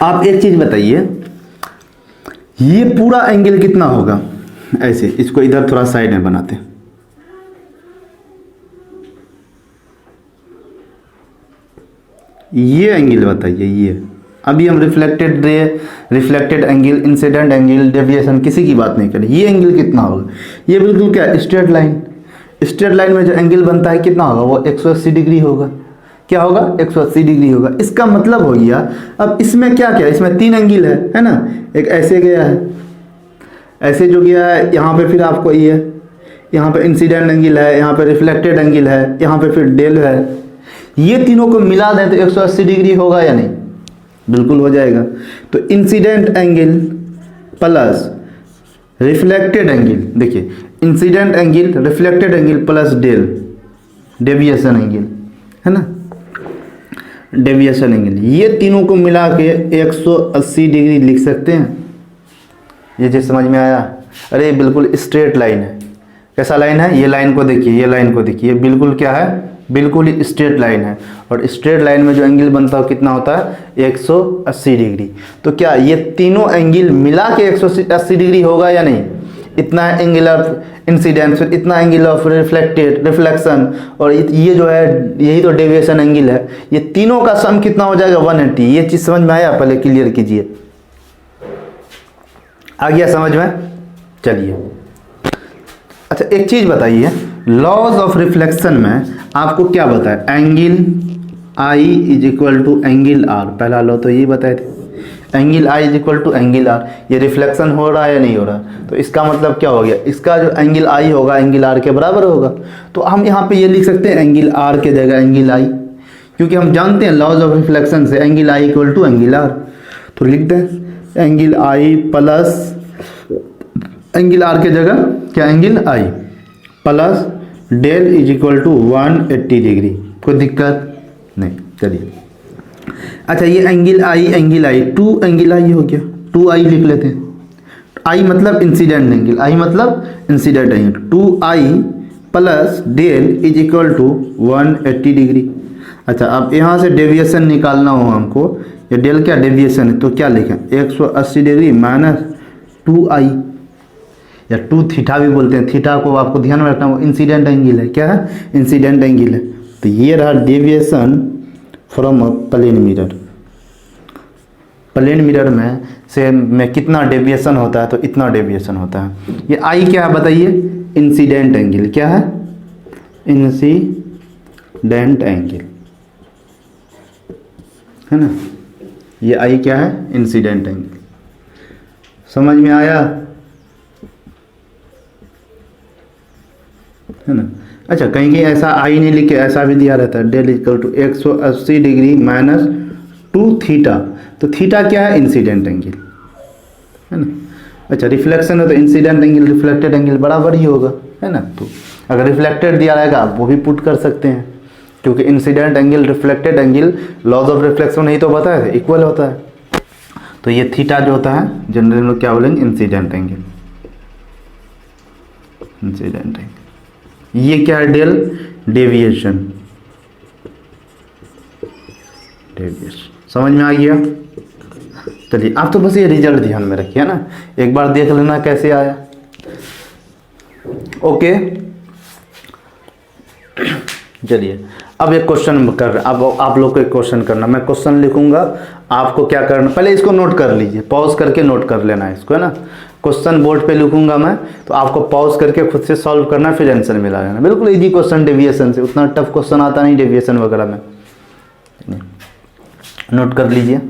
आप एक चीज़ बताइए, ये पूरा एंगल कितना होगा, ऐसे इसको इधर थोड़ा साइड में बनाते हैं। ये एंगल बताइए, ये अभी हम reflected ray, reflected angle, incident angle, deviation किसी की बात नहीं करें। ये एंगल कितना होगा, ये बिल्कुल क्या, स्ट्रेट लाइन। स्ट्रेट लाइन में जो एंगल बनता है कितना होगा, वो 180 डिग्री होगा। क्या होगा, 180 डिग्री होगा। इसका मतलब हो गया, अब इसमें क्या क्या, इसमें 3 एंगल है ना। एक ऐसे गया है, ऐसे जो गया है, यहाँ पे फिर आपको ये, यहाँ पे इंसिडेंट एंगल है, यहाँ पे रिफ्लेक्टेड एंगल है, यहाँ पे फिर डेल है। ये तीनों को मिला दें तो 180 डिग्री होगा या नहीं, बिल्कुल हो जाएगा। तो incident angle plus reflected angle, देखिए incident angle, reflected angle plus del, deviation angle, है ना, डेविएशन एंगल, ये तीनों को मिला के 180 डिग्री लिख सकते हैं। ये चीज़ समझ में आया। अरे ये बिल्कुल स्ट्रेट लाइन है। कैसा लाइन है, ये लाइन को देखिए, ये लाइन को देखिए, ये बिल्कुल क्या है, बिल्कुल ही स्ट्रेट लाइन है, और स्ट्रेट लाइन में जो एंगल बनता है कितना होता है 180 डिग्री। तो क्या ये तीनों एंगल मिला के 180 डिग्री होगा या नहीं? इतना एंगल ऑफ इंसिडेंस, फिर इतना एंगल ऑफ रिफ्लेक्शन, और ये जो है यही तो डेविएशन एंगल है, ये तीनों का सम कितना हो जाएगा 180। ये चीज़ समझ में आया? पहले क्लियर कीजिए, आ गया समझ में? चलिए अच्छा एक चीज़ बताइए, लॉज ऑफ रिफ्लेक्शन में आपको क्या बताया? Angle i is equal to angle r, पहला लॉ तो यही बताए थे, angle i is equal to angle r. ये रिफ्लेक्शन हो रहा है या नहीं हो रहा? तो इसका मतलब क्या हो गया? इसका जो एंगल आई होगा एंगल आर के बराबर होगा। तो हम यहाँ पे ये लिख सकते हैं एंगल आर के जगह एंगल आई, क्योंकि हम जानते हैं लॉज ऑफ रिफ्लेक्शन से angle i equal to angle r. तो लिखते हैं angle i plus angle r के जगह क्या angle i plus del is equal to 180 degree. कोई दिक्कत नहीं। चलिए अच्छा ये एंगल आई 2 एंगल आई हो गया, 2 आई लिख लेते हैं। आई मतलब इंसिडेंट एंगल, आई मतलब incident angle, 2 i plus del is equal to 180 degree. अच्छा अब यहाँ से डेविएशन निकालना हो हमको, ये डेल क्या डेविएशन है, तो क्या लिखें 180 डिग्री माइनस 2 आई, या 2 थीटा भी बोलते हैं। थीटा को आपको ध्यान में रखना, वो इंसिडेंट एंगल है। क्या है? इंसिडेंट एंगल है। तो ये रहा deviation from a plane mirror. Plane mirror में कितना डेविएशन होता है? तो इतना डेविएशन होता है। ये आई क्या है बताइए? Incident angle. क्या है? इंसिडेंट एंगल है ना। ये आई क्या है? Incident angle. समझ में आया है ना? अच्छा कहीं कहीं ऐसा आई नहीं लिखे, ऐसा भी दिया रहता है del equal to 180 degree minus 2 theta. तो थीटा क्या है? इंसिडेंट एंगल है ना। अच्छा रिफ्लेक्शन है तो इंसिडेंट एंगल रिफ्लेक्टेड एंगल बराबर ही होगा है ना। तो अगर रिफ्लेक्टेड दिया रहेगा आप वो भी पुट कर सकते हैं, क्योंकि incident angle reflected angle laws of reflection नहीं तो बताया था इक्वल होता है। तो ये थीटा जो होता है जनरल में क्या बोलेंगे? Incident angle. इंसिडेंट एंगल ये क्या है? Del deviation. डेविएशन समझ में आ गया? चलिए आप तो बस ये रिजल्ट ध्यान में रखिए ना, एक बार देख लेना कैसे आया। ओके चलिए अब एक क्वेश्चन कर, अब आप लोग को एक क्वेश्चन करना, मैं क्वेश्चन लिखूंगा, आपको क्या करना, पहले इसको नोट कर लीजिए, पॉज करके नोट कर लेना है इसको है ना। क्वेश्चन बोर्ड पे लिखूंगा मैं, तो आपको पॉज करके खुद से सॉल्व करना, फिर आंसर मिला लेना। बिल्कुल इजी क्वेश्चन डेविएशन से, उतना टफ क्वेश्चन आता नहीं डेविएशन वगैरह में। नोट कर लीजिए।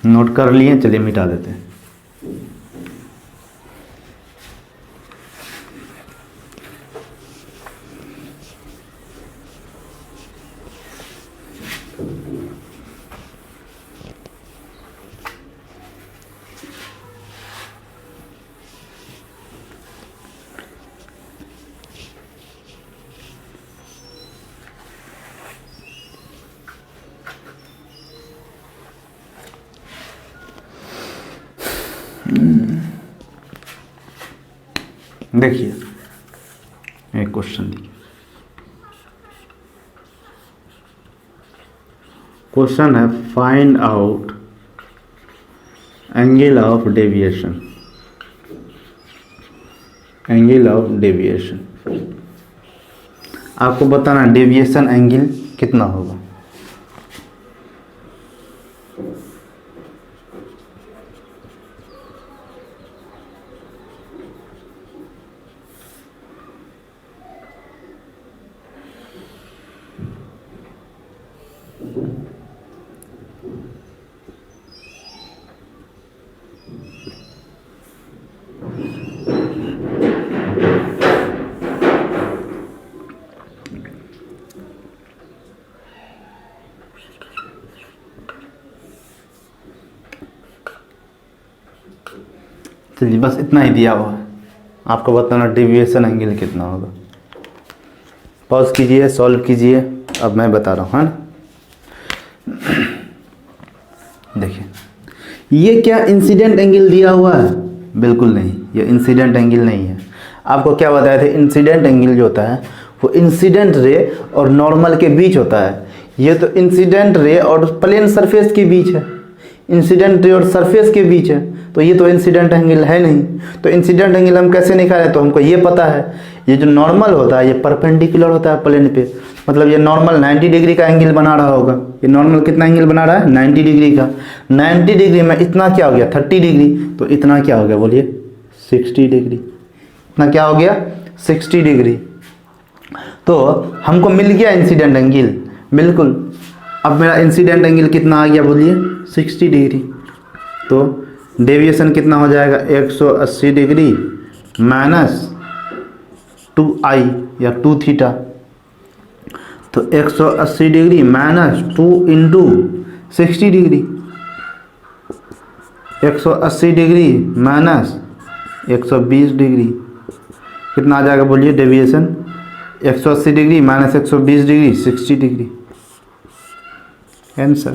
नोट कर लिए, चलिए मिटा देते हैं। देखिए एक क्वेश्चन देखिए, क्वेश्चन है find out angle of deviation. Angle of deviation आपको बताना डेविएशन एंगल कितना होगा। चलिए बस इतना ही दिया हुआ है, आपको बताना डेविएशन एंगल कितना होगा। पॉज कीजिए, सॉल्व कीजिए, अब मैं बता रहा हूँ है ना। देखिए ये क्या इंसिडेंट एंगल दिया हुआ है? बिल्कुल नहीं, ये इंसिडेंट एंगल नहीं है। आपको क्या बताया था, इंसिडेंट एंगल जो होता है वो इंसिडेंट रे और नॉर्मल के बीच होता है। ये तो इंसिडेंट रे और प्लेन सरफेस के बीच है, इंसिडेंट रे और सरफेस के बीच है, तो ये तो इंसिडेंट एंगल है नहीं। तो इंसिडेंट एंगल हम कैसे निकालें, तो हमको ये पता है, ये जो नॉर्मल होता है ये परपेंडिकुलर होता है प्लेन पे, मतलब ये नॉर्मल 90 डिग्री का एंगल बना रहा होगा। ये नॉर्मल कितना एंगल बना रहा है, 90 डिग्री का। 90 डिग्री में इतना क्या हो गया, 30 डिग्री, तो इतना क्या हो गया बोलिए, 60 डिग्री। इतना क्या हो गया, 60 डिग्री। तो हमको मिल गया इंसिडेंट एंगल, बिल्कुल। अब मेरा इंसिडेंट एंगल कितना आ गया बोलिए, 60 डिग्री। तो डेविएशन कितना हो जाएगा, 180 डिग्री माइनस 2i या 2 थीटा। तो 180 degree minus 2 into 60 degree, 180 degree minus 120 degree, कितना आ जाएगा बोलिए deviation, 180 degree minus 120 degree, 60 degree answer.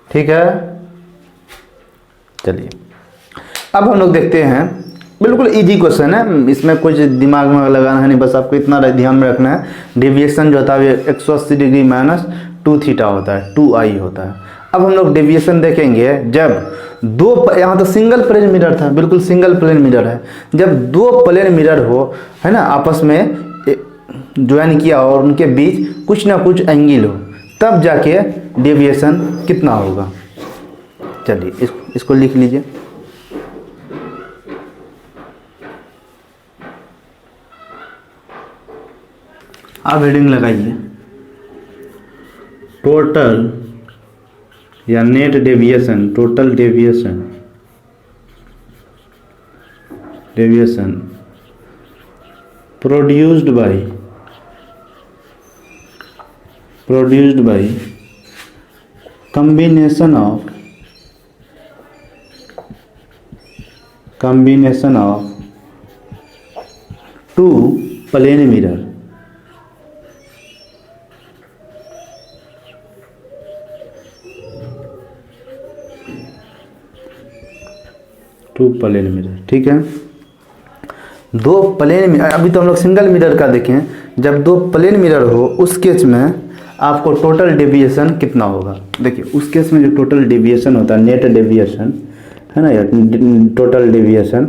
ठीक है, चलिए अब हम लोग देखते हैं, बिल्कुल इजी क्वेश्चन है, इसमें कुछ दिमाग में लगाना है नहीं, बस आपको इतना ध्यान में रखना है, डेविएशन जो होता है 180 डिग्री माइनस 2 थीटा होता है, 2i होता है। अब हम लोग डेविएशन देखेंगे जब दो, यहाँ तो सिंगल प्लेन मिरर था, बिल्कुल सिंगल प्लेन मिरर है, जब दो प्लेन मिरर हो, है ना, आपस में ज्वाइन किया हो और उनके बीच कुछ ना कुछ एंगल हो, तब जाके डेविएशन कितना होगा। चलिए इसको लिख लीजिए। आप हेडिंग लगाइए, टोटल या net deviation, total deviation, deviation produced by combination of two plane mirror, two plane mirror. ठीक है, दो प्लेन मिरर, अभी तो हम लोग सिंगल मिरर का देखें, जब दो प्लेन मिरर हो उस केस में आपको टोटल डेविएशन कितना होगा। देखिए उस केस में जो टोटल डेविएशन होता है, नेट डेविएशन है ना, या टोटल डेविएशन,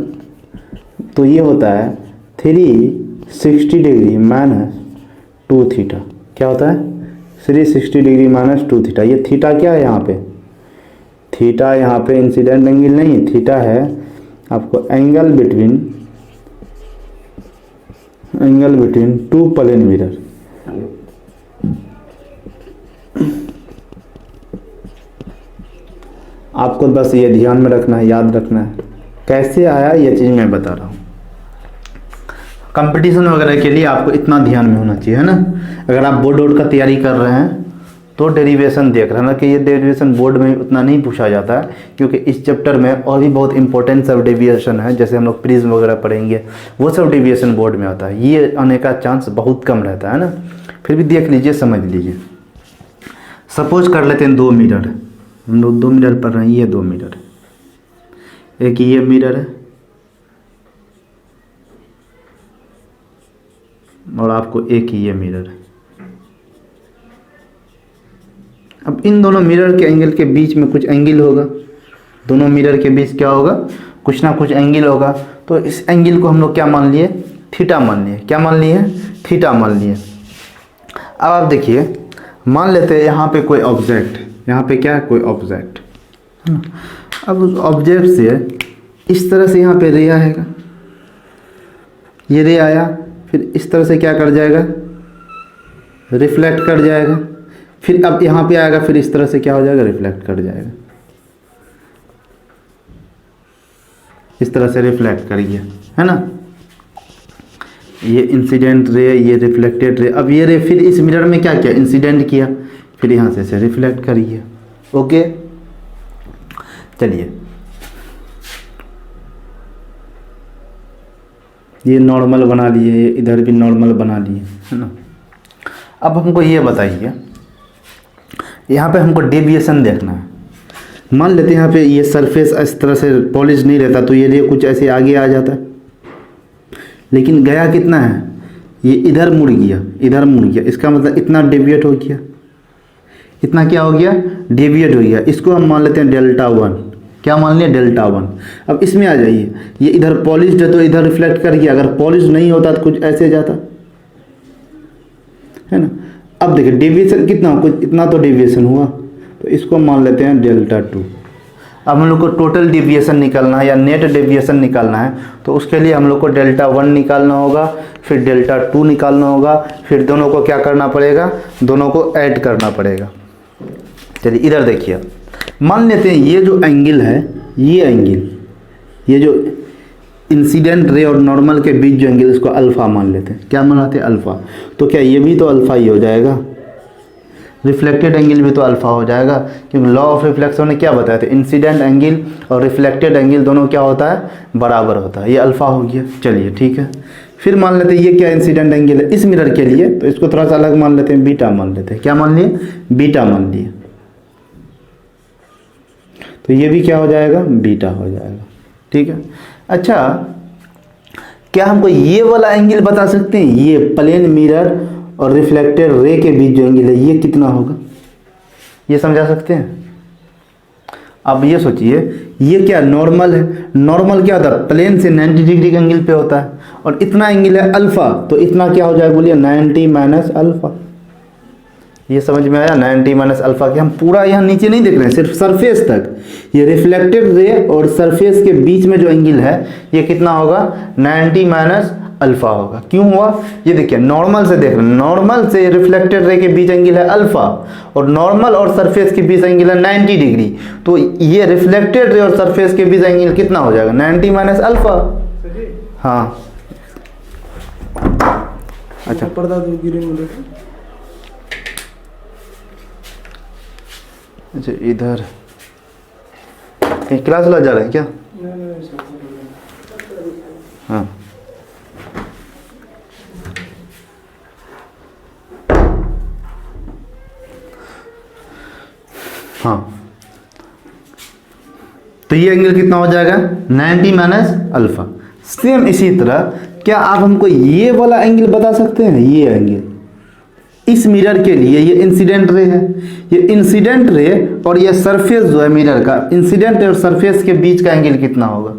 तो ये होता है 360 डिग्री माइनस 2 थीटा। क्या होता है, 360 डिग्री माइनस 2 थीटा। ये थीटा क्या है यहाँ पे, थीटा यहाँ पे इंसिडेंट एंगल नहीं, थीटा है आपको angle between two plane mirror. आपको बस ये ध्यान में रखना है, याद रखना है। कैसे आया ये चीज़ मैं बता रहा हूँ, कंपटीशन वगैरह के लिए आपको इतना ध्यान में होना चाहिए, है ना। अगर आप बोर्ड का तैयारी कर रहे हैं तो डेरिवेशन देख रहे हैं ना, कि ये डेरिवेशन बोर्ड में उतना नहीं पूछा जाता है, क्योंकि इस चैप्टर में और भी बहुत इंपॉर्टेंट सब डेविएशन है, जैसे हम लोग प्रिज्म वगैरह पढ़ेंगे, वो सब डेविएशन बोर्ड में आता है, ये आने का चांस बहुत कम रहता है ना। फिर भी देख लीजिए, समझ लीजिए। सपोज कर लेते हैं 2 मिरर, हम लोग 2 मिरर पढ़ रहे हैं, ये 2 मिरर, एक ये मिरर है और आपको एक ये मिरर है। अब इन दोनों मिरर के एंगल के बीच में कुछ एंगल होगा, दोनों मिरर के बीच क्या होगा, कुछ ना कुछ एंगल होगा। तो इस एंगल को हम लोग क्या मान लिए, थीटा मान लिए। क्या मान लिए, थीटा मान लिए। अब आप देखिए, मान लेते हैं यहाँ पे कोई ऑब्जेक्ट, यहाँ पे क्या है, कोई ऑब्जेक्ट है ना। अब उस ऑब्जेक्ट से इस तरह से यहाँ पे रे आएगा, ये रे आया, फिर इस तरह से क्या कर जाएगा, रिफ्लेक्ट कर जाएगा, फिर अब यहाँ पे आएगा, फिर इस तरह से क्या हो जाएगा, रिफ्लेक्ट कर जाएगा, इस तरह से रिफ्लेक्ट करिए, है ना। ये इंसिडेंट रे, ये रिफ्लेक्टेड रे। अब ये रे फिर इस मिरर में क्या किया, इंसिडेंट किया, फिर यहाँ से रिफ्लेक्ट करिए। ओके, चलिए ये नॉर्मल बना लिए, इधर भी नॉर्मल बना लिए, है ना। अब हमको ये बताइए, यहाँ पे हमको डेविएशन देखना है। मान लेते हैं यहाँ पे ये सरफेस इस तरह से पॉलिश नहीं रहता तो ये कुछ ऐसे आगे आ जाता, लेकिन गया कितना है, ये इधर मुड़ गया, इधर मुड़ गया, इसका मतलब इतना डेविएट हो गया, इतना क्या हो गया, डेविएट हो गया। इसको हम मान लेते हैं डेल्टा 1, क्या मान लिया, डेल्टा 1। अब इसमें आ जाइए, ये इधर पॉलिश्ड है तो इधर रिफ्लेक्ट कर गया, अगर पॉलिश नहीं होता तो कुछ ऐसे जाता, है ना। अब देखिए डेविएशन कितना, कुछ इतना तो डेविएशन हुआ, तो इसको मान लेते हैं डेल्टा 2। अब हम लोग को टोटल डेविएशन निकालना है या नेट डेविएशन निकालना है, तो उसके लिए हम लोग को डेल्टा 1 निकालना होगा, फिर डेल्टा 2 निकालना होगा, फिर दोनों को क्या करना पड़ेगा, दोनों को ऐड करना पड़ेगा। चलिए इधर देखिए, मान लेते हैं ये जो एंगल है, ये एंगल, ये जो इंसिडेंट रे और नॉर्मल के बीच जो एंगल, इसको अल्फ़ा मान लेते हैं। क्या मानते हैं, अल्फ़ा। तो क्या ये भी तो अल्फ़ा ही हो जाएगा, रिफ्लेक्टेड एंगल भी तो अल्फ़ा हो जाएगा, क्योंकि लॉ ऑफ रिफ्लेक्शन ने क्या बताया था, इंसिडेंट एंगल और रिफ्लेक्टेड एंगल दोनों क्या होता है, बराबर होता है। ये अल्फ़ा हो गया। चलिए ठीक है, फिर मान लेते हैं ये क्या इंसिडेंट एंगल है इस मिरर के लिए, तो इसको थोड़ा सा अलग मान लेते हैं, बीटा मान लेते हैं। क्या मान लिए, बीटा मान लिए। तो ये भी क्या हो जाएगा, बीटा हो जाएगा। ठीक है। अच्छा, क्या हमको ये वाला एंगल बता सकते हैं, ये प्लेन मिरर और रिफ्लेक्टेड रे के बीच जो एंगल है ये कितना होगा, ये समझा सकते हैं। अब ये सोचिए, ये क्या नॉर्मल है, नॉर्मल क्या होता है, प्लेन से 90 डिग्री के एंगल पे होता है, और इतना एंगल है अल्फ़ा, तो इतना क्या हो जाएगा, बोलिए 90 माइनस अल्फ़ा। ये समझ में आया, 90 माइनस अल्फ़ा के हम पूरा यहाँ नीचे नहीं देख रहे हैं, सिर्फ सरफेस तक। ये रिफ्लेक्टेड रे और सरफेस के बीच में जो एंगल है ये कितना होगा, 90 माइनस अल्फ़ा होगा। क्यों हुआ, ये देखिए नॉर्मल से देख रहे हैं, नॉर्मल से रिफ्लेक्टेड रे के बीच एंगल है अल्फ़ा, और नॉर्मल और सरफेस के बीच एंगल है 90 डिग्री। तो ये रिफ्लेक्टेड रे और सरफेस के बीच एंगल कितना हो जाएगा, 90 माइनस अल्फ़ा। हाँ अच्छा, अच्छा इधर क्लास ला जा रहे हैं क्या, हाँ हाँ। तो ये एंगल कितना हो जाएगा, 90 माइनस अल्फ़ा। सेम इसी तरह क्या आप हमको ये वाला एंगल बता सकते हैं, ये एंगल इस मिरर के लिए, ये इंसिडेंट रे है, ये इंसिडेंट रे और ये सरफेस जो है मिरर का, इंसिडेंट और सरफेस के बीच का एंगल कितना होगा,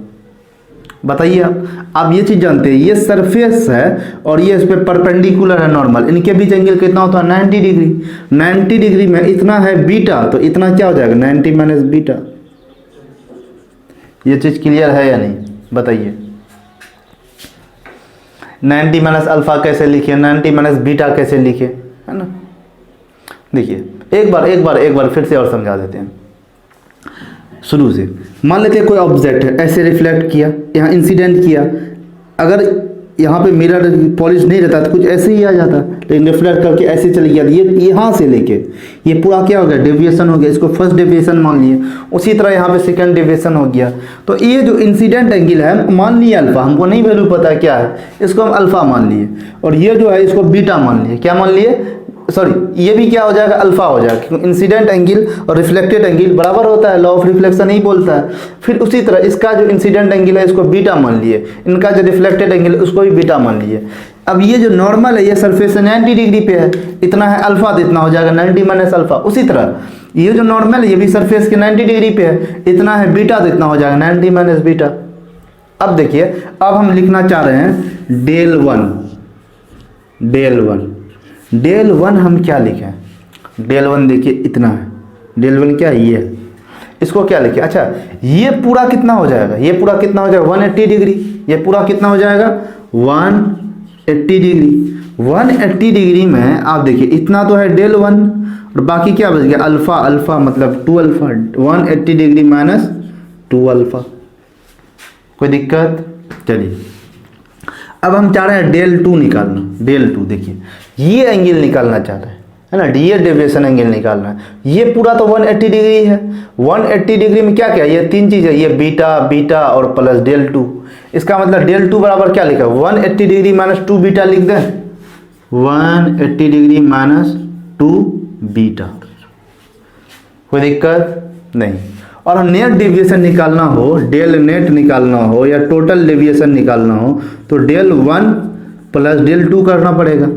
बताइए आप ये चीज़ जानते हैं, ये सरफेस है और ये इस पर परपेंडिकुलर है नॉर्मल, इनके बीच एंगल कितना होता है, 90 डिग्री। 90 डिग्री में इतना है बीटा, तो इतना क्या हो जाएगा, 90 माइनस बीटा। ये चीज़ क्लियर है या नहीं, बताइए। 90 माइनस अल्फ़ा कैसे लिखे, 90 माइनस बीटा कैसे लिखे, है ना। देखिए एक बार फिर से और समझा देते हैं शुरू से। मान लेते हैं कोई ऑब्जेक्ट है, ऐसे रिफ्लेक्ट किया, यहाँ इंसिडेंट किया, अगर यहाँ पे मिरर पॉलिश नहीं रहता तो कुछ ऐसे ही आ जाता, लेकिन रिफ्लेक्ट करके ऐसे चले गया, ये यहाँ से लेके ये पूरा क्या हो गया, डेविएशन हो गया, इसको फर्स्ट डेविएशन मान लिए। उसी तरह यहाँ पे सेकंड डेविएशन हो गया। तो ये जो इंसिडेंट एंगल है मान लिए अल्फ़ा, हमको नहीं वैल्यू पता क्या है, इसको हम अल्फ़ा मान लिए, और ये जो है इसको बीटा मान लिए। क्या मान लिए, सॉरी, ये भी क्या हो जाएगा, अल्फ़ा हो जाएगा, क्योंकि इंसिडेंट एंगल और रिफ्लेक्टेड एंगल बराबर होता है, लॉ ऑफ रिफ्लेक्शन ही बोलता है। फिर उसी तरह इसका जो इंसिडेंट एंगल है इसको बीटा मान लिए, इनका जो रिफ्लेक्टेड एंगल है उसको भी बीटा मान लिए। अब ये जो नॉर्मल है ये सरफेस से 90 डिग्री पे है, इतना है अल्फ़ा, तो इतना हो जाएगा 90 माइनस अल्फ़ा। उसी तरह ये जो नॉर्मल है ये भी सरफेस के 90 डिग्री पे है, इतना है बीटा, तो इतना हो जाएगा 90 माइनस बीटा। अब देखिए, अब हम लिखना चाह रहे हैं डेल वन हम क्या लिखें, डेल वन देखिए इतना है, डेल वन क्या है, ये है, इसको क्या लिखें। अच्छा ये पूरा कितना हो जाएगा, ये पूरा कितना हो जाएगा 180 डिग्री, ये पूरा कितना हो जाएगा 180 डिग्री। 180 डिग्री में आप देखिए इतना तो है डेल वन, और बाकी क्या बच गया अल्फ़ा, अल्फ़ा मतलब 2 अल्फ़ा, 180 डिग्री माइनस 2 अल्फ़ा। कोई दिक्कत, चलिए अब हम चाह रहे हैं डेल 2 निकालना। डेल 2 देखिए ये एंगल निकालना चाह रहे हैं, है ना, ये डेविएशन एंगल निकालना है। ये पूरा तो 180 डिग्री है, 180 डिग्री में क्या क्या, ये तीन चीज़ है, ये बीटा और प्लस डेल 2। इसका मतलब डेल 2 बराबर क्या लिखा, 180 डिग्री माइनस 2 बीटा लिख दें, 180 डिग्री माइनस 2 बीटा। कोई दिक्कत नहीं। और नेट डेविएशन निकालना हो, डेल नेट निकालना हो या टोटल डेविएशन निकालना हो तो डेल 1 प्लस डेल 2 करना पड़ेगा।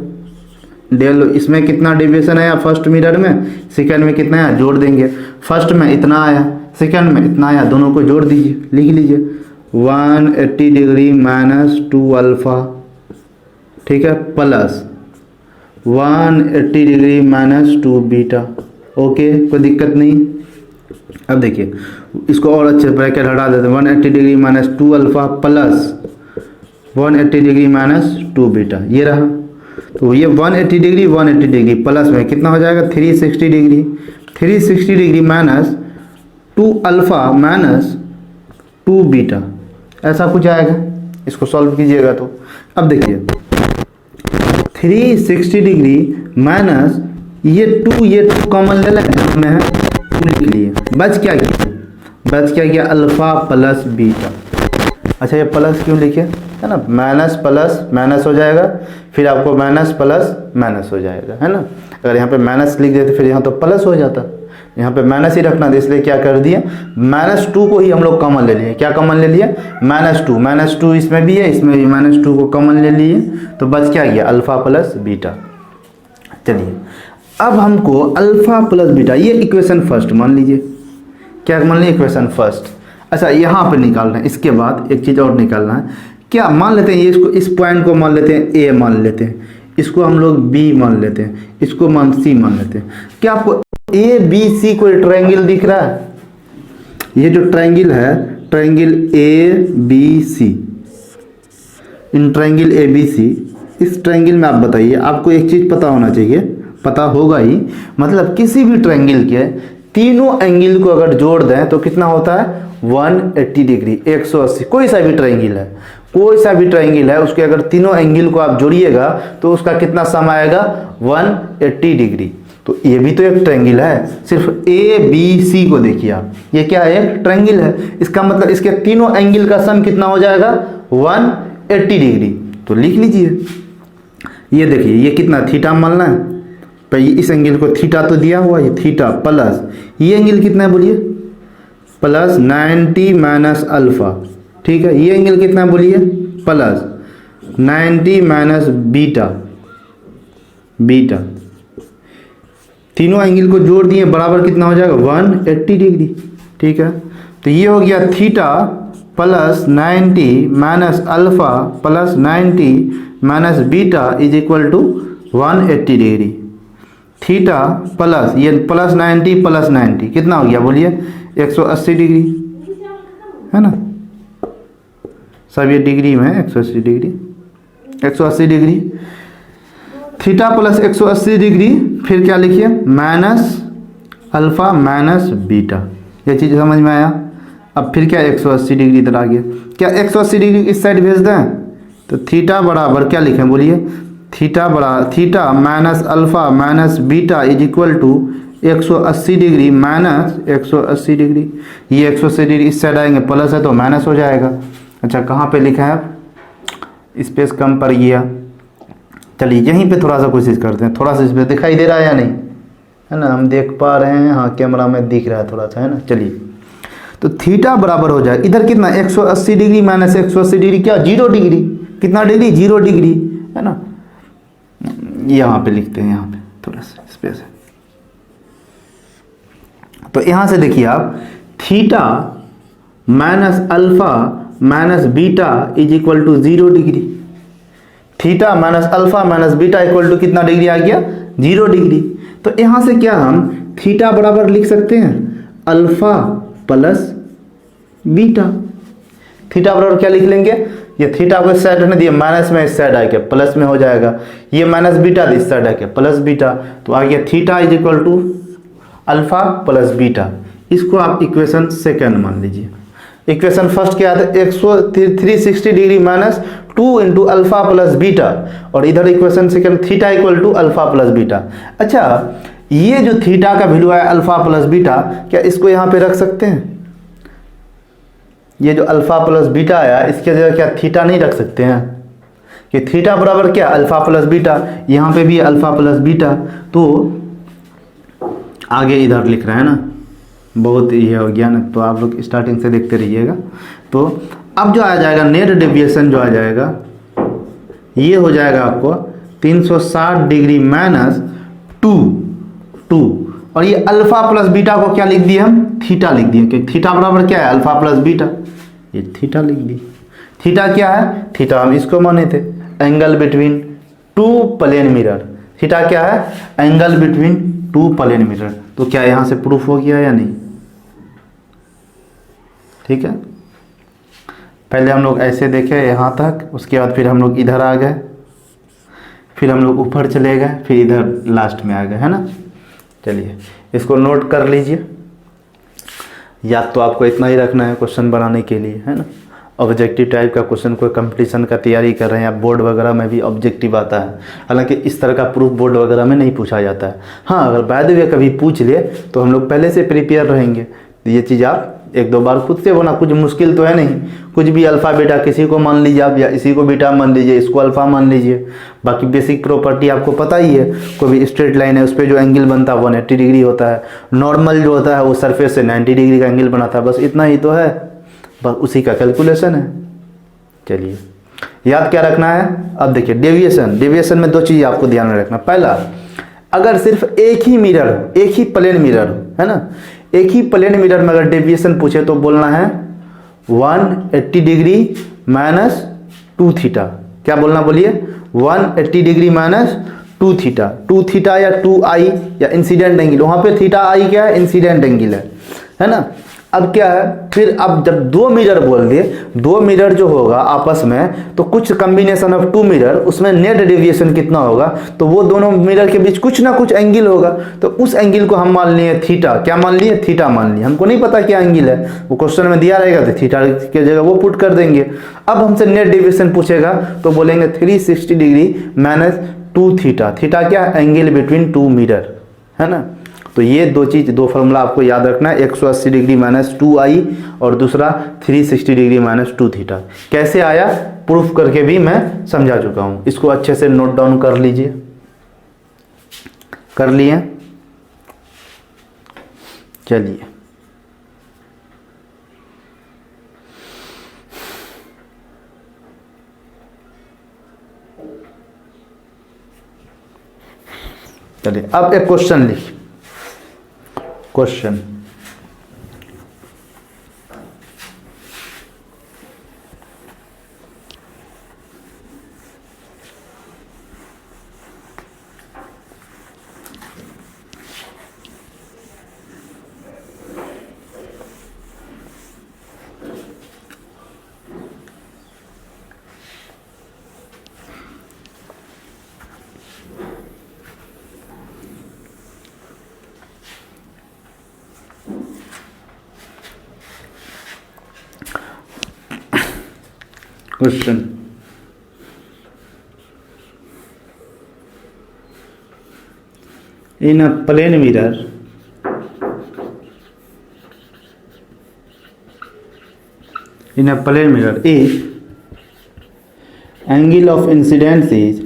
डेल इसमें कितना डेविएशन आया फर्स्ट मिरर में, सेकंड में कितना आया जोड़ देंगे। फर्स्ट में इतना आया, सेकंड में इतना आया, दोनों को जोड़ दीजिए, लिख लीजिए 180 डिग्री माइनस 2 अल्फा, ठीक है, plus 180 degree minus 2 beta. Okay, कोई दिक्कत नहीं। अब देखिए इसको और अच्छे ब्रैकेट हटा देते हैं, 180 degree minus 2 alpha plus 180 degree minus 2 beta, ये रहा। तो ये 180 डिग्री प्लस में कितना हो जाएगा 360 degree, 360 degree minus 2 alpha minus 2 beta, ऐसा कुछ आएगा। इसको सॉल्व कीजिएगा तो अब देखिए 360 डिग्री माइनस ये 2 कॉमन ले लें, में 2 लिख लिए, बच क्या गया अल्फा प्लस बीटा। अच्छा ये प्लस क्यों लिखे, है ना, माइनस प्लस माइनस हो जाएगा, फिर आपको माइनस प्लस माइनस हो जाएगा, है ना। अगर यहाँ पे माइनस लिख देते फिर यहाँ तो प्लस हो जाता, यहाँ पे माइनस ही रखना था, इसलिए क्या कर दिए -2 को ही हम लोग कॉमन ले लिए। क्या कॉमन ले लिए -2 इसमें भी है, इसमें भी -2 को कॉमन ले लिए, तो बच क्या गया अल्फा प्लस बीटा। चलिए अब हमको अल्फा प्लस बीटा, ये इक्वेशन फर्स्ट मान लीजिए, क्या मान लीजिए इक्वेशन फर्स्ट। अच्छा यहाँ पे निकालना है, इसके बाद एक चीज़ और निकालना है, क्या मान लेते हैं ये, इसको इस पॉइंट को मान लेते हैं ए मान लेते हैं, इसको हम लोग बी मान लेते हैं, इसको सी मान लेते हैं। क्या आपको ए बी सी कोई ट्रायंगल दिख रहा है? ये जो ट्रायंगल है, triangle A B C, in triangle A B C, इस ट्रायंगल में आप बताइए, आपको एक चीज़ पता होना चाहिए, पता होगा ही, मतलब किसी भी ट्रायंगल के तीनों एंगल को अगर जोड़ दें तो कितना होता है 180 डिग्री, 180। कोई सा भी ट्रायंगल है, कोई सा भी ट्रायंगल है, उसके अगर तीनों एंगल को आप जोड़िएगा तो उसका कितना सम आएगा 180 डिग्री। तो ये भी तो एक ट्रायंगल है, सिर्फ ए बी सी को देखिए आप, ये क्या है एक ट्रायंगल है, इसका मतलब इसके तीनों एंगल का सम कितना हो जाएगा 180 डिग्री। तो लिख लीजिए, ये देखिए ये कितना थीटा मानना है, तो इस एंगल को थीटा तो दिया हुआ है, थीटा प्लस ये एंगल कितना है बोलिए प्लस 90 माइनस अल्फा, ठीक है, ये एंगल कितना बोलिए प्लस 90 माइनस बीटा, बीटा तीनों एंगल को जोड़ दिए बराबर कितना हो जाएगा 180 डिग्री, ठीक है। तो ये हो गया theta plus 90 minus alpha plus 90 minus beta is equal to 180 degree. Theta plus ये प्लस 90 प्लस 90 कितना हो गया बोलिए 180 डिग्री, है ना, सब ये डिग्री में 180 degree, 180 degree theta plus 180 degree, फिर क्या लिखिए माइनस अल्फा माइनस बीटा, ये चीज़ समझ में आया। अब फिर क्या 180 डिग्री इधर आ गया, क्या 180 डिग्री इस साइड भेज दें, तो थीटा बराबर क्या लिखें बोलिए theta minus alpha minus beta is equal to 180 degree minus 180 degree, ये 180 डिग्री इस साइड आएंगे, प्लस है तो माइनस हो जाएगा। अच्छा कहाँ पे लिखा है आप, स्पेस कम पड़ गया, चलिए यहीं पे थोड़ा सा कोशिश करते हैं, थोड़ा सा इसमें दिखाई दे रहा है या नहीं, है ना, हम देख पा रहे हैं, हाँ कैमरा में दिख रहा है थोड़ा सा, है ना। चलिए तो थीटा बराबर हो जाए इधर कितना 180 डिग्री माइनस 180 डिग्री क्या 0 डिग्री, कितना डिग्री 0 डिग्री, है ना। यहाँ पे लिखते हैं, यहाँ पे थोड़ा सा स्पेस है, तो यहाँ से देखिए आप theta minus alpha minus beta is equal to 0 degree, theta minus alpha minus beta equal to कितना डिग्री आ गया 0 डिग्री। तो यहाँ से क्या हम थीटा बराबर लिख सकते हैं अल्फा प्लस बीटा, थीटा बराबर क्या लिख लेंगे, ये थीटा को इस साइड रहने दिए, माइनस में इस साइड आके प्लस में हो जाएगा, ये माइनस बीटा इस साइड आके प्लस बीटा, तो आ गया theta is equal to alpha plus beta. इसको आप इक्वेशन सेकंड मान लीजिए। इक्वेशन फर्स्ट क्या था 360 degree minus 2 into alpha plus beta, और इधर equation second theta equal to alpha plus beta. अच्छा ये जो थीटा का वैल्यू है अल्फा प्लस बीटा, क्या इसको यहाँ पे रख सकते हैं, ये जो अल्फा प्लस बीटा आया इसके जगह क्या थीटा नहीं रख सकते हैं, कि थीटा बराबर क्या अल्फा प्लस बीटा, यहाँ पे भी अल्फा प्लस बीटा, तो आगे इधर लिख रहा है ना, बहुत ये हो गया ना, तो आप लोग स्टार्टिंग से देखते रहिएगा। तो अब जो आ जाएगा नेट डेविएशन जो आ जाएगा, ये हो जाएगा आपको 360 डिग्री माइनस टू टू, और ये अल्फा प्लस बीटा को क्या लिख दिए हम, थीटा लिख दिए, क्योंकि थीटा बराबर क्या है, अल्फा प्लस बीटा, ये थीटा लिख दिए। थीटा क्या है, थीटा हम इसको माने थे, angle between two plane mirror. Theta क्या है, angle between two plane mirror. तो क्या यहाँ से प्रूफ हो गया या नहीं, ठीक है। पहले हम लोग ऐसे देखे यहाँ तक, उसके बाद फिर हम लोग इधर आ गए, फिर हम लोग ऊपर चले गए, फिर इधर लास्ट में आ गए, है ना। चलिए इसको नोट कर लीजिए, याद तो आपको इतना ही रखना है क्वेश्चन बनाने के लिए, है ना। ऑब्जेक्टिव टाइप का क्वेश्चन, कोई कंपटीशन का तैयारी कर रहे हैं, या बोर्ड वगैरह में भी ऑब्जेक्टिव आता है, हालांकि इस तरह का प्रूफ बोर्ड वगैरह में नहीं पूछा जाता है। हाँ, अगर बाय द वे कभी पूछ लिए तो हम लोग पहले से प्रिपेयर रहेंगे, तो ये चीज़ आप एक दो बार खुद से बना, कुछ मुश्किल तो है नहीं, कुछ भी अल्फ़ा बीटा, किसी को मान लीजिए आप, या इसी को बीटा मान लीजिए, इसको अल्फ़ा मान लीजिए, बाकी बेसिक प्रॉपर्टी आपको पता ही है। कोई भी स्ट्रेट लाइन है, उस पर जो एंगल बनता है 180 डिग्री होता है, नॉर्मल जो होता है वो सरफेस से 90 डिग्री का एंगल बनाता है, बस इतना ही तो है, बस उसी का कैलकुलेशन है। चलिए याद क्या रखना है, अब देखिए डेविएशन, डेविएशन में दो चीज़ आपको ध्यान में रखना। पहला, अगर सिर्फ एक ही मिरर हो, एक ही प्लेन मिरर हो, है ना, एक ही प्लेन मिरर में अगर डेविएशन पूछे तो बोलना है 180 डिग्री माइनस 2 थीटा। क्या बोलना, बोलिए, 180 डिग्री माइनस 2 थीटा। 2 थीटा या 2 आई या इंसिडेंट एंगल, वहाँ पे थीटा आई क्या है, इंसिडेंट एंगल है ना। अब क्या है, फिर अब जब दो मिरर बोल दिए, दो मिरर जो होगा आपस में, तो कुछ कम्बिनेशन ऑफ टू मिरर, उसमें नेट डेविएशन कितना होगा, तो वो दोनों मिरर के बीच कुछ ना कुछ एंगल होगा, तो उस एंगल को हम मान लिए थीटा। क्या मान लिए, थीटा मान लिए, हमको नहीं पता क्या एंगल है, वो क्वेश्चन में दिया रहेगा तो थीटा की जगह वो पुट कर देंगे। अब हमसे नेट डेविएशन पूछेगा तो बोलेंगे 360 डिग्री माइनस 2 थीटा। थीटा क्या, एंगल बिटवीन टू मिरर, है ना। तो ये दो चीज़, दो फार्मूला आपको याद रखना है, 180 डिग्री माइनस 2 आई और दूसरा 360 डिग्री माइनस 2 थीटा। कैसे आया प्रूफ करके भी मैं समझा चुका हूँ, इसको अच्छे से नोट डाउन कर लीजिए। कर लिए, चलिए चलिए अब एक क्वेश्चन लिखिए। Question, question, in a plane mirror if angle of incidence is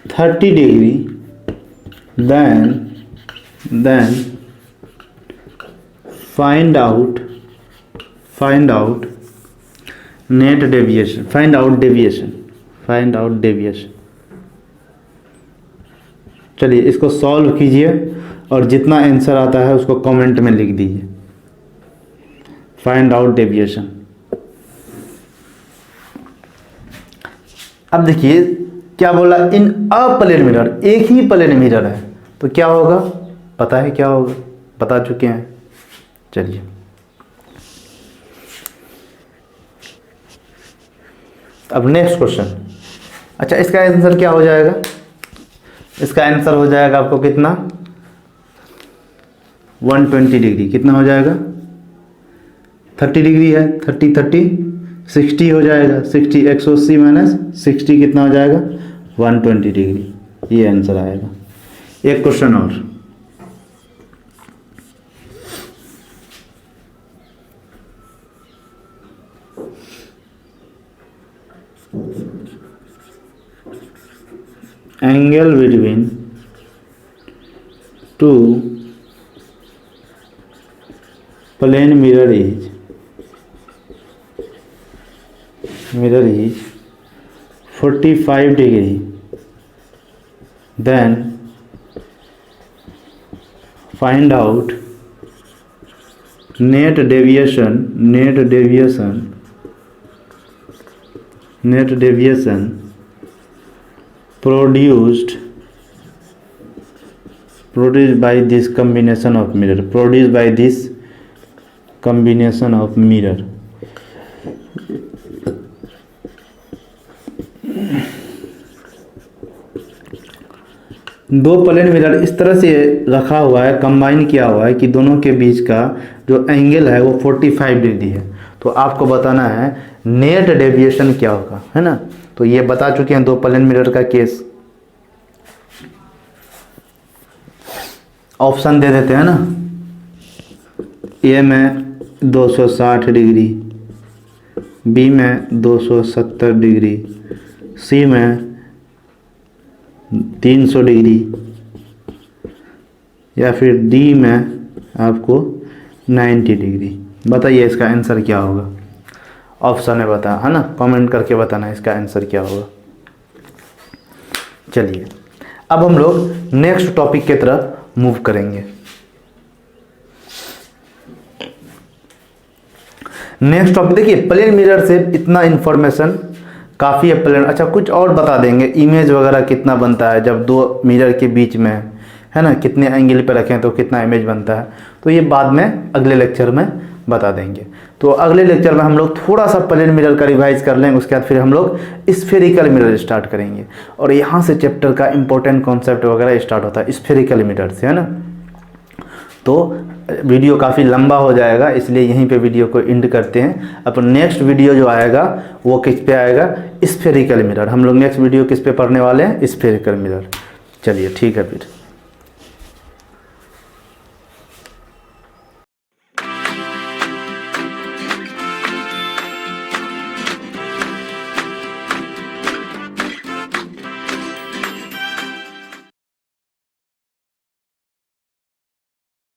30 degree, then find out net deviation, find out deviation। चलिए इसको सॉल्व कीजिए और जितना आंसर आता है उसको कमेंट में लिख दीजिए। Find out deviation. अब देखिए क्या बोला, इन अ प्लेन मिरर, एक ही प्लेन मिरर है, तो क्या होगा, पता है क्या होगा, बता चुके हैं। चलिए अब नेक्स्ट क्वेश्चन। अच्छा, इसका आंसर क्या हो जाएगा, इसका आंसर हो जाएगा आपको कितना, 120 डिग्री। कितना हो जाएगा, 30 डिग्री है, 30 60 हो जाएगा, 60 180 माइनस 60 कितना हो जाएगा, 120 डिग्री। ये आंसर आएगा। एक क्वेश्चन और, angle between two plane mirror is 45 degree, then find out net deviation produced by this combination of mirror. दो प्लेन मिरर इस तरह से रखा हुआ है, कंबाइन किया हुआ है कि दोनों के बीच का जो एंगल है वो 45 डिग्री है। तो आपको बताना है नेट डेविएशन क्या होगा, है ना। तो ये बता चुके हैं दो प्लेन मिरर का केस। ऑप्शन दे देते हैं ना, ए में 260 डिग्री, बी में 270 डिग्री, सी में 300 डिग्री, या फिर डी में आपको 90 डिग्री। बताइए इसका आंसर क्या होगा। ऑप्शन में बता, है ना, कमेंट करके बताना इसका आंसर क्या होगा। चलिए अब हम लोग नेक्स्ट टॉपिक की तरफ मूव करेंगे। नेक्स्ट टॉपिक देखिए, प्लेन मिरर से इतना इंफॉर्मेशन काफ़ी है। प्लेन, अच्छा कुछ और बता देंगे, इमेज वगैरह कितना बनता है जब दो मिरर के बीच में, है ना, कितने एंगल पे रखें तो कितना इमेज बनता है, तो ये बाद में अगले लेक्चर में बता देंगे। तो अगले लेक्चर में हम लोग थोड़ा सा प्लेन मिरर का रिवाइज कर लेंगे, उसके बाद फिर हम लोग स्फेरिकल मिरर स्टार्ट करेंगे। और यहाँ से चैप्टर का इंपॉर्टेंट कॉन्सेप्ट वगैरह स्टार्ट होता है स्फेरिकल मिरर से, है ना। तो वीडियो काफ़ी लंबा हो जाएगा, इसलिए यहीं पे वीडियो को एंड करते हैं। अब नेक्स्ट वीडियो जो आएगा वो किस पे आएगा, स्फेरिकल मिरर। हम लोग नेक्स्ट वीडियो किस पे पढ़ने वाले हैं, स्फेरिकल मिरर। चलिए ठीक है फिर।